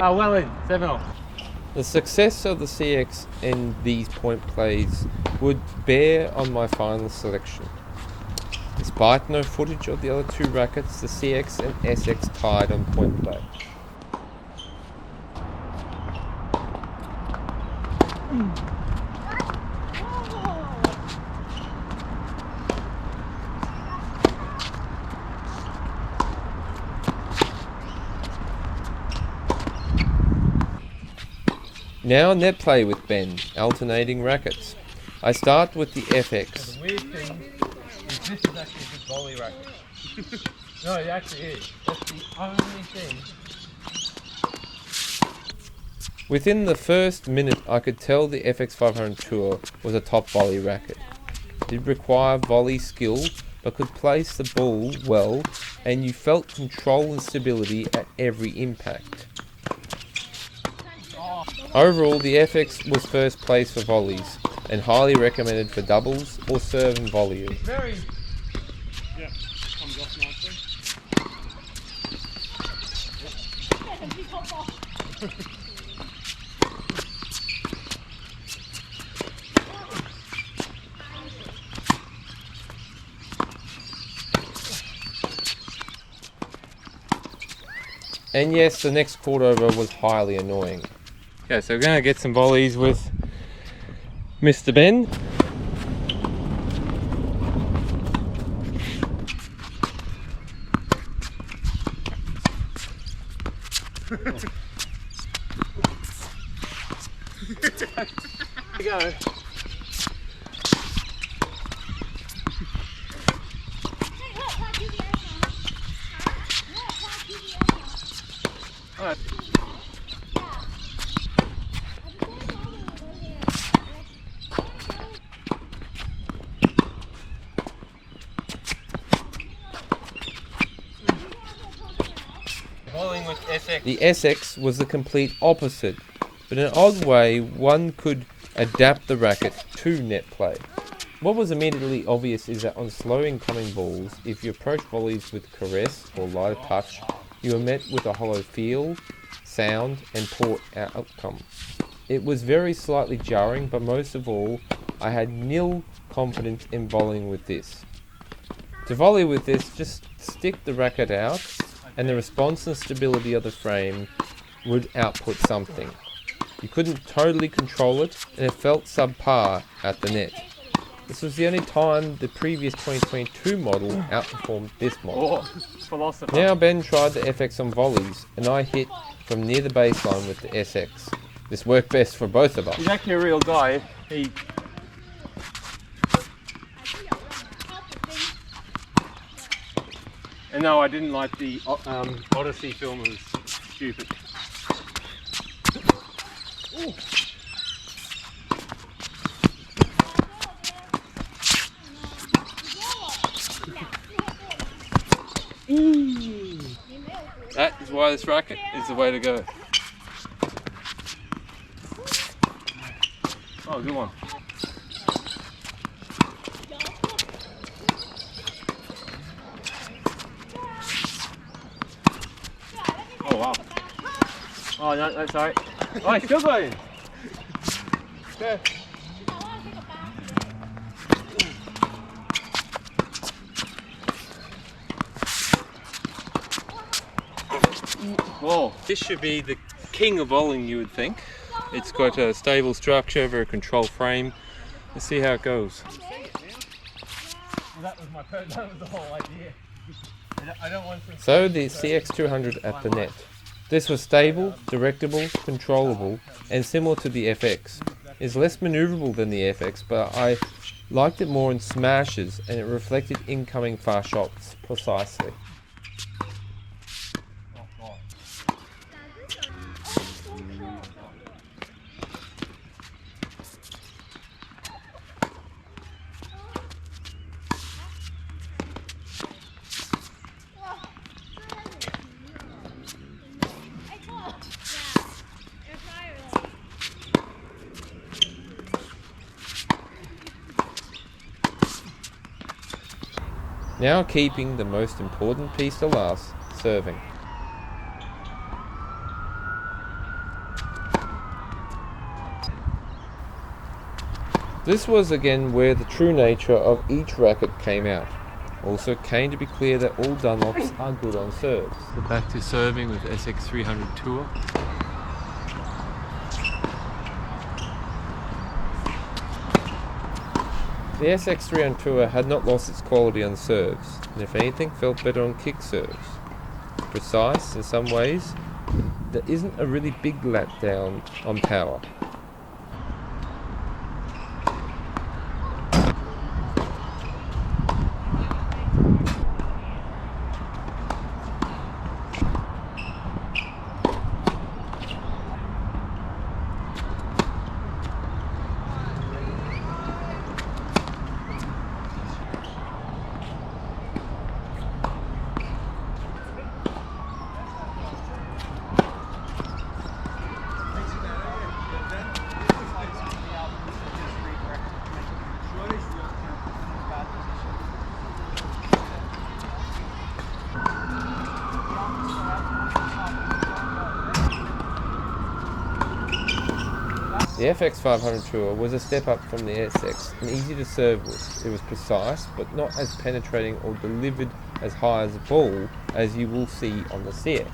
Speaker 3: Oh, well in, 7-off.
Speaker 2: The success of the CX and these point plays would bear on my final selection. Despite no footage of the other two rackets, the CX and SX tied on point play. Now Netplay with Ben, alternating rackets. I start with the FX.
Speaker 3: The weird thing is this is actually a good volley racket. No, it actually is. That's the only thing.
Speaker 2: Within the first minute I could tell the FX 500 Tour was a top volley racket. It did require volley skill but could place the ball well, and you felt control and stability at every impact. Overall, the FX was first place for volleys and highly recommended for doubles or serve and volley.
Speaker 3: Very.
Speaker 4: Yeah, comes off nicely.
Speaker 2: And yes, the next quarter over was highly annoying.
Speaker 5: Okay, so we're going to get some volleys with Mr. Ben.
Speaker 3: Go.
Speaker 5: Bowling with SX.
Speaker 2: The SX was the complete opposite, but in an odd way one could adapt the racket to net play. What was immediately obvious is that on slow incoming balls, if you approach volleys with caress or lighter touch, you are met with a hollow feel, sound and poor outcome. It was very slightly jarring, but most of all, I had nil confidence in volleying with this. To volley with this, just stick the racket out and the response and stability of the frame would output something. You couldn't totally control it and it felt subpar at the net. This was the only time the previous 2022 model outperformed this model.
Speaker 3: Oh, philosopher.
Speaker 2: Now Ben tried the FX on volleys and I hit from near the baseline with the SX. This worked best for both of us.
Speaker 3: He's actually a real guy. He. And no, I didn't like the Odyssey film. It was stupid. Ooh.
Speaker 5: That is why this racket is the way to go.
Speaker 3: Oh, good one. Oh wow. Oh no, that's alright. Oh, he's still going. Okay.
Speaker 5: Whoa. This should be the king of bowling, you would think. It's got a stable structure, very controlled frame. Let's see how it goes.
Speaker 3: Well, that was the whole idea. I don't want to.
Speaker 2: So the CX200 at the net. This was stable, directable, controllable, and similar to the FX. It's less maneuverable than the FX, but I liked it more in smashes and it reflected incoming fast shots precisely. Now keeping the most important piece to last, serving. This was again where the true nature of each racket came out. Also it came to be clear that all Dunlops are good on serves.
Speaker 1: So back to serving with SX 300 Tour.
Speaker 2: The SX 300 Tour had not lost its quality on serves, and if anything felt better on kick serves. Precise in some ways, there isn't a really big letdown on power. The FX 500 Tour was a step up from the SX and easy to serve with. It was precise but not as penetrating or delivered as high as a ball as you will see on the CX.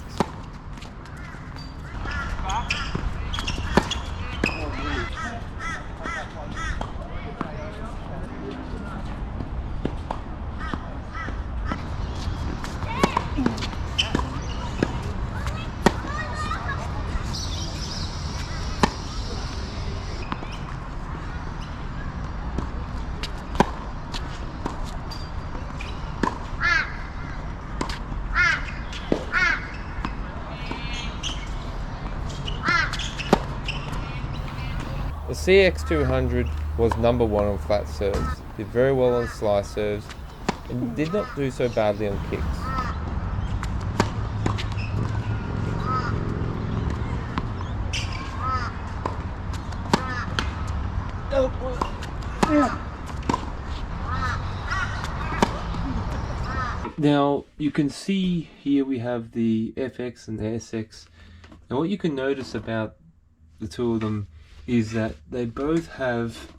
Speaker 2: The CX200 was number one on flat serves, did very well on slice serves, and did not do so badly on kicks.
Speaker 1: Now you can see here we have the FX and the SX, and what you can notice about the two of them is that they both have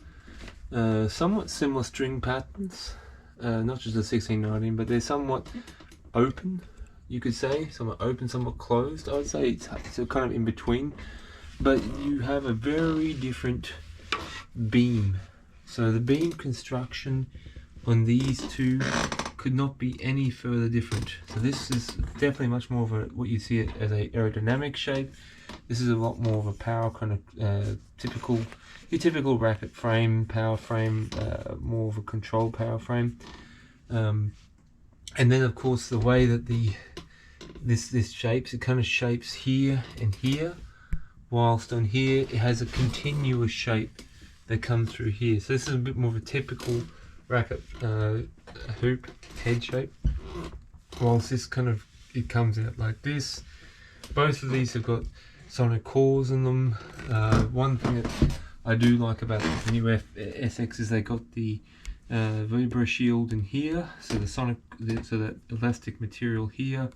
Speaker 1: somewhat similar string patterns, not just the 1619, but they're somewhat open, you could say, somewhat open, somewhat closed. I would say it's kind of in between, but you have a very different beam. So the beam construction on these two could not be any further different. So this is definitely much more of a, what you see it as a aerodynamic shape. This is a lot more of a power kind of your typical racket frame, power frame, more of a control power frame. And then of course the way that this shapes, it kind of shapes here and here, whilst on here it has a continuous shape that comes through here. So this is a bit more of a typical racket hoop head shape, whilst this kind of, it comes out like this. Both of these have got sonic cores in them. One thing that I do like about the new SX is they got the Vibra shield in here, so the so that elastic material here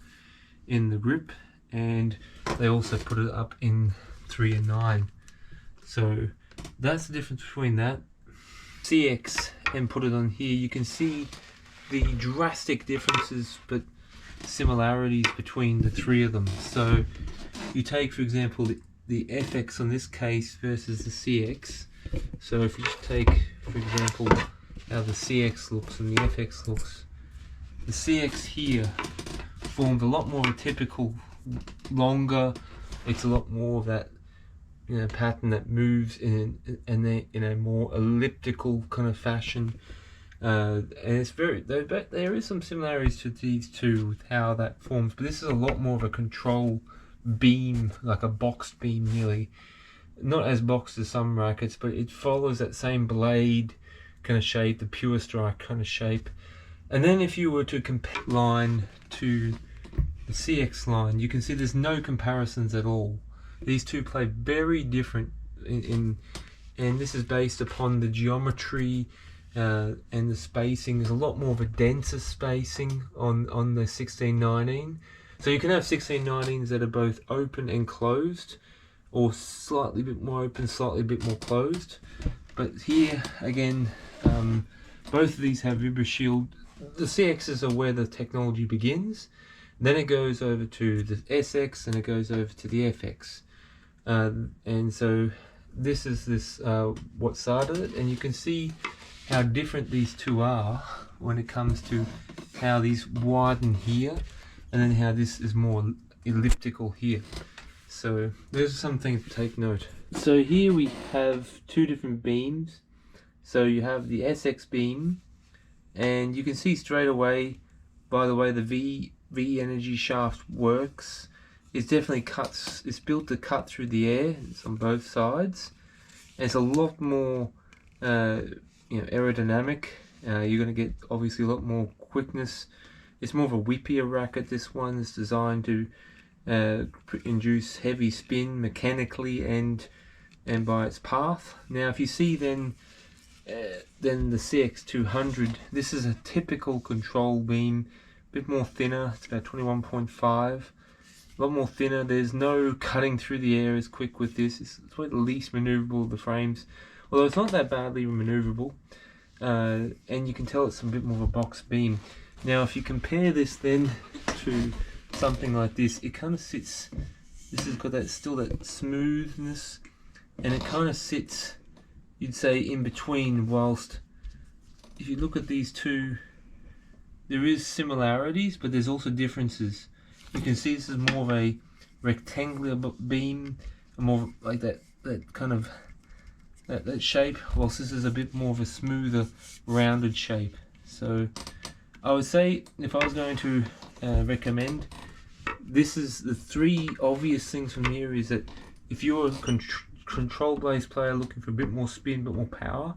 Speaker 1: in the grip, and they also put it up in 3 and 9. So that's the difference between that CX and put it on here. You can see the drastic differences but similarities between the three of them. So you take, for example, the FX on this case versus the CX. So if you take, for example, how the CX looks and the FX looks, the CX here formed a lot more of a typical longer, it's a lot more of that, you know, pattern that moves in a more elliptical kind of fashion, and it's very, there is some similarities to these two with how that forms, but this is a lot more of a control beam, like a boxed beam nearly, not as boxed as some rackets, but it follows that same blade kind of shape, the pure strike kind of shape. And then if you were to compare line to the CX line, you can see there's no comparisons at all. These two play very different and this is based upon the geometry and the spacing is a lot more of a denser spacing on the 1619. So you can have 1619s that are both open and closed, or slightly bit more open, slightly bit more closed. But here again, both of these have vibra shield. The CXs are where the technology begins. Then it goes over to the SX, and it goes over to the FX. And so this is what started it, and you can see how different these two are when it comes to how these widen here, and then how this is more elliptical here. So there's something to take note. So here we have two different beams. So you have the SX beam, and you can see straight away by the way the V energy shaft works, it definitely cuts, it's built to cut through the air. It's on both sides, and it's a lot more aerodynamic. You're going to get obviously a lot more quickness. It's more of a whippier racket. This one is designed to induce heavy spin mechanically and by its path. Now if you see then the CX 200, this is a typical control beam, a bit more thinner. It's about 21.5, a lot more thinner. There's no cutting through the air as quick with this. It's probably the least maneuverable of the frames, although it's not that badly maneuverable, and you can tell it's a bit more of a box beam. Now if you compare this then to something like this, it kind of sits, this has got that still that smoothness, and it kind of sits, you'd say, in between. Whilst if you look at these two, there is similarities, but there's also differences. You can see this is more of a rectangular beam, more like that kind of that shape, whilst this is a bit more of a smoother rounded shape. So I would say, if I was going to recommend, this is the three obvious things from here, is that if you're a control based player looking for a bit more spin, a bit more power,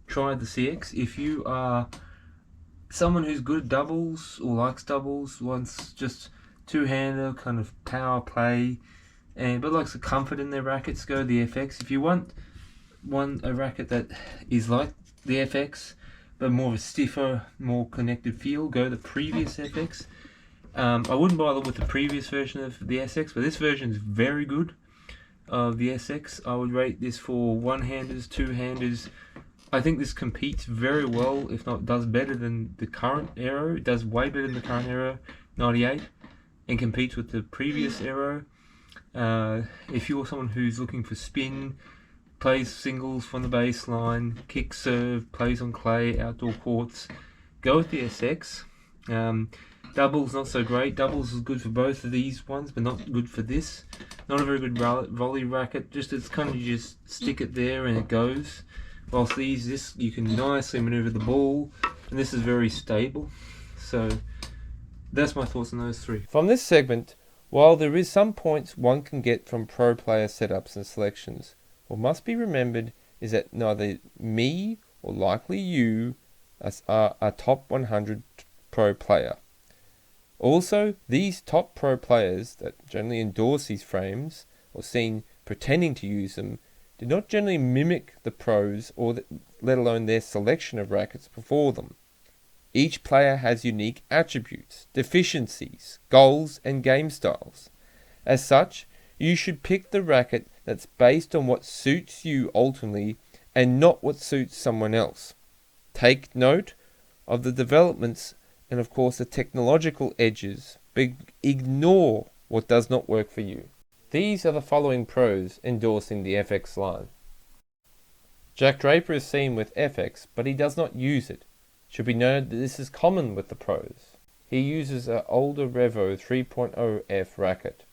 Speaker 1: try the CX. If you are someone who's good at doubles or likes doubles, wants just two-hander kind of power play, but likes the comfort in their rackets, go the FX. If you want a racket that is like the FX but more of a stiffer, more connected feel, go the previous FX. I wouldn't bother with the previous version of the SX, but this version is very good of the SX. I would rate this for one-handers, two-handers. I think this competes very well, if not does better than the current Aero. It does way better than the current Aero 98, and competes with the previous Aero. If you're someone who's looking for spin, plays singles from the baseline, kick serve, plays on clay, outdoor courts, go with the SX. Doubles not so great. Doubles is good for both of these ones, but not good for this. Not a very good volley racket. Just it's kind of, you just stick it there and it goes. Whilst this you can nicely maneuver the ball, and this is very stable. So that's my thoughts on those three.
Speaker 2: From this segment, while there is some points one can get from pro player setups and selections, what must be remembered is that neither me or likely you are a top 100 pro player. Also, these top pro players that generally endorse these frames, or seen pretending to use them, do not generally mimic the pros, or let alone their selection of rackets before them. Each player has unique attributes, deficiencies, goals, and game styles. As such, you should pick the racket that's based on what suits you ultimately, and not what suits someone else. Take note of the developments and of course the technological edges, but ignore what does not work for you. These are the following pros endorsing the FX line. Jack Draper is seen with FX, but he does not use it. Should be noted that this is common with the pros. He uses an older Revo 3.0F racket.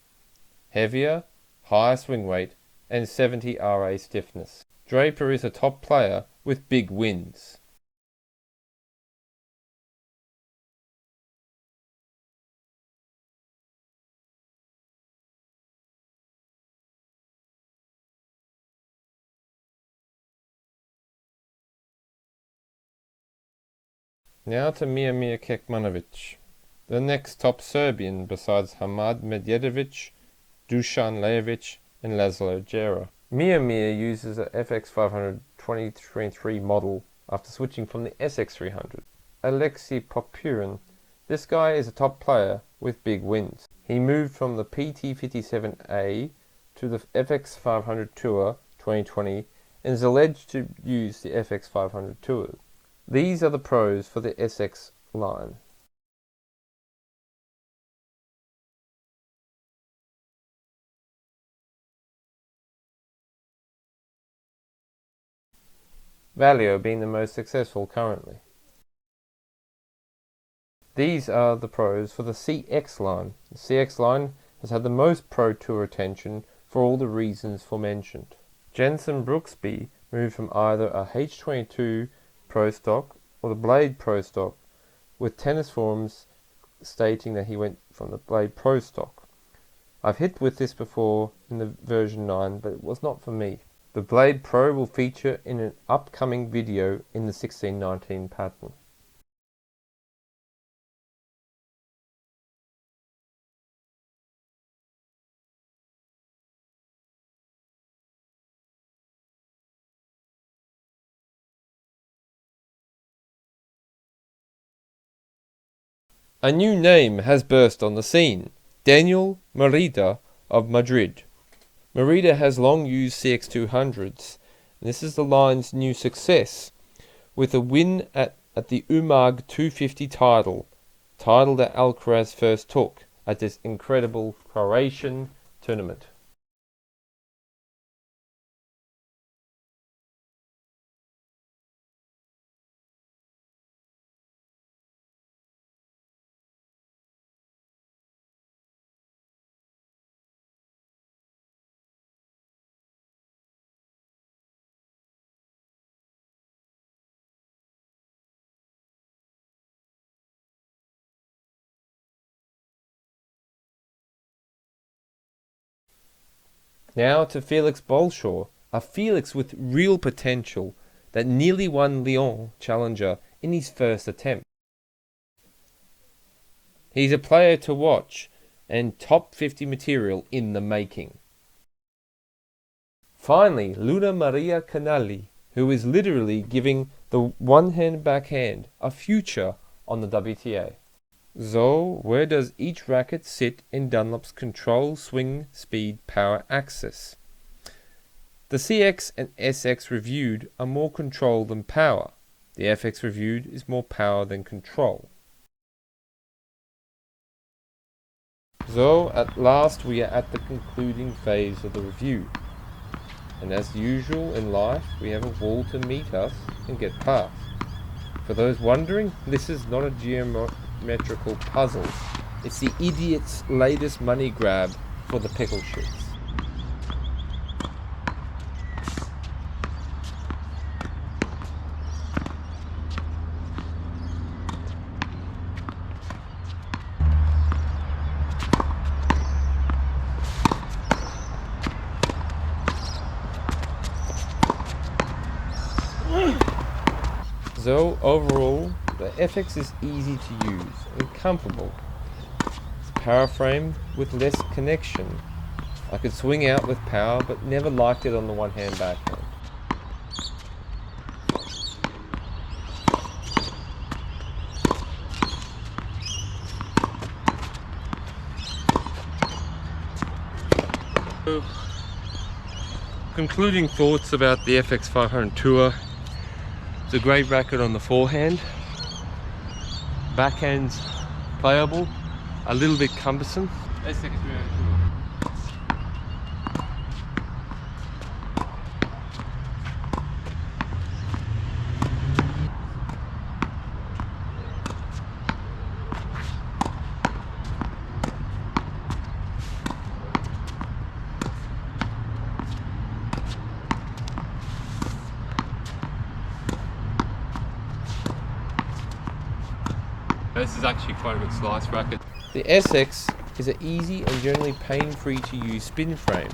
Speaker 2: Heavier, higher swing weight, and 70 RA stiffness. Draper is a top player with big wins. Now to Miomir Kekmanovic, the next top Serbian besides Hamad Medjedovic, Dusan Lajovic and Laszlo Djera. Miomir uses a FX 500 2023 model after switching from the SX300. Alexei Popurin. This guy is a top player with big wins. He moved from the PT57A to the FX500 Tour 2020 and is alleged to use the FX500 Tour. These are the pros for the SX line. Valio being the most successful currently. These are the pros for the CX line. The CX line has had the most Pro Tour attention for all the reasons aforementioned. Jensen Brooksby moved from either a H22 Pro Stock or the Blade Pro Stock, with tennis forums stating that he went from the Blade Pro Stock. I've hit with this before in the version 9, but it was not for me. The Blade Pro will feature in an upcoming video in the 1619 pattern. A new name has burst on the scene, Daniel Merida of Madrid. Merida has long used CX200s, and this is the line's new success, with a win at the UMAG 250 title that Alcaraz first took at this incredible Croatian tournament. Now to Felix Bolshaw, a Felix with real potential that nearly won Lyon Challenger in his first attempt. He's a player to watch and top 50 material in the making. Finally, Luna Maria Canali, who is literally giving the one-hand backhand a future on the WTA. So, where does each racket sit in Dunlop's control, swing, speed, power axis? The CX and SX reviewed are more control than power. The FX reviewed is more power than control. So, at last we are at the concluding phase of the review. And as usual in life, we have a wall to meet us and get past. For those wondering, this is not a geometrical puzzle. It's the idiot's latest money grab for the pickle shits. So overall, the FX is easy to use and comfortable. It's a power frame with less connection. I could swing out with power, but never liked it on the one-hand backhand. So, concluding thoughts about the FX500 Tour. It's a great racket on the forehand. Backhand's playable, a little bit cumbersome. This is actually quite a good slice racket. The SX is an easy and generally pain-free to use spin frame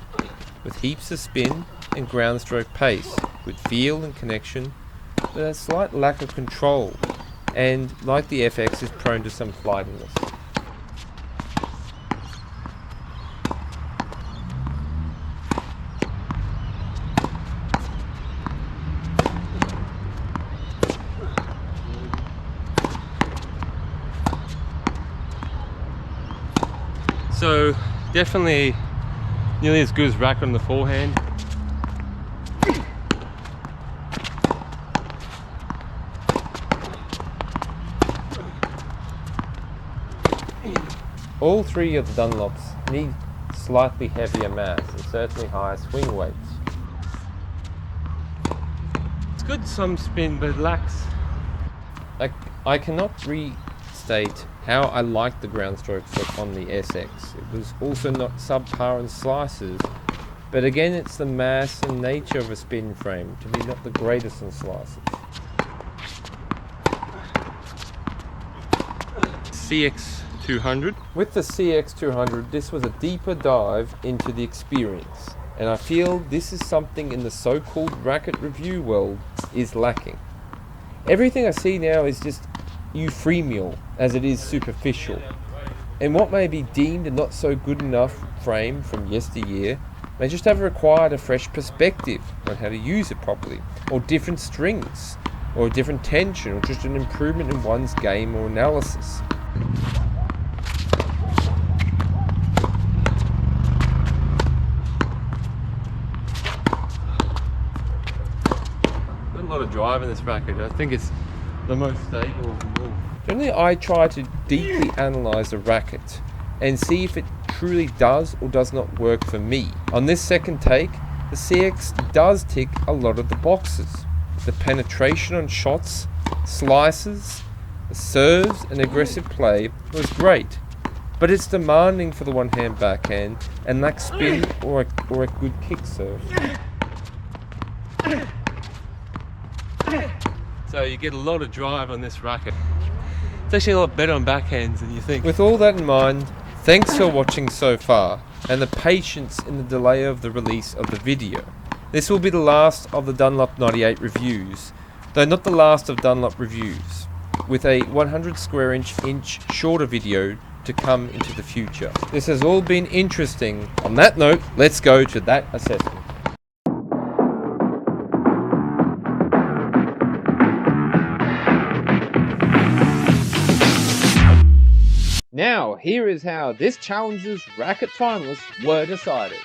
Speaker 2: with heaps of spin and ground stroke pace, with feel and connection, but a slight lack of control, and like the FX is prone to some flightiness.
Speaker 5: So definitely nearly as good as Racket on the forehand.
Speaker 2: All three of the Dunlops need slightly heavier mass and certainly higher swing weights.
Speaker 5: It's good some spin, but it lacks.
Speaker 2: I cannot restate how I liked the ground strokes on the SX. It was also not subpar in slices, but again it's the mass and nature of a spin frame to be not the greatest in slices.
Speaker 5: CX 200.
Speaker 2: With the CX 200, this was a deeper dive into the experience, and I feel this is something in the so-called racket review world is lacking. Everything I see now is just euphemial, as it is superficial, and what may be deemed a not so good enough frame from yesteryear may just have required a fresh perspective on how to use it properly, or different strings, or a different tension, or just an improvement in one's game or analysis.
Speaker 5: Got a lot of drive in this racket. I think it's the most stable of them all.
Speaker 2: Generally, I try to deeply analyse a racket and see if it truly does or does not work for me. On this second take, the CX does tick a lot of the boxes. The penetration on shots, slices, the serves and aggressive play was great, but it's demanding for the one-hand backhand and lacks spin or a good kick serve.
Speaker 5: So you get a lot of drive on this racket. It's actually a lot better on backhands than you think.
Speaker 2: With all that in mind, thanks for watching so far and the patience in the delay of the release of the video. This will be the last of the Dunlop 98 reviews, though not the last of Dunlop reviews, with a 100 square inch shorter video to come into the future. This has all been interesting. On that note, let's go to that assessment. Now, here is how this challenge's racket finalists were decided.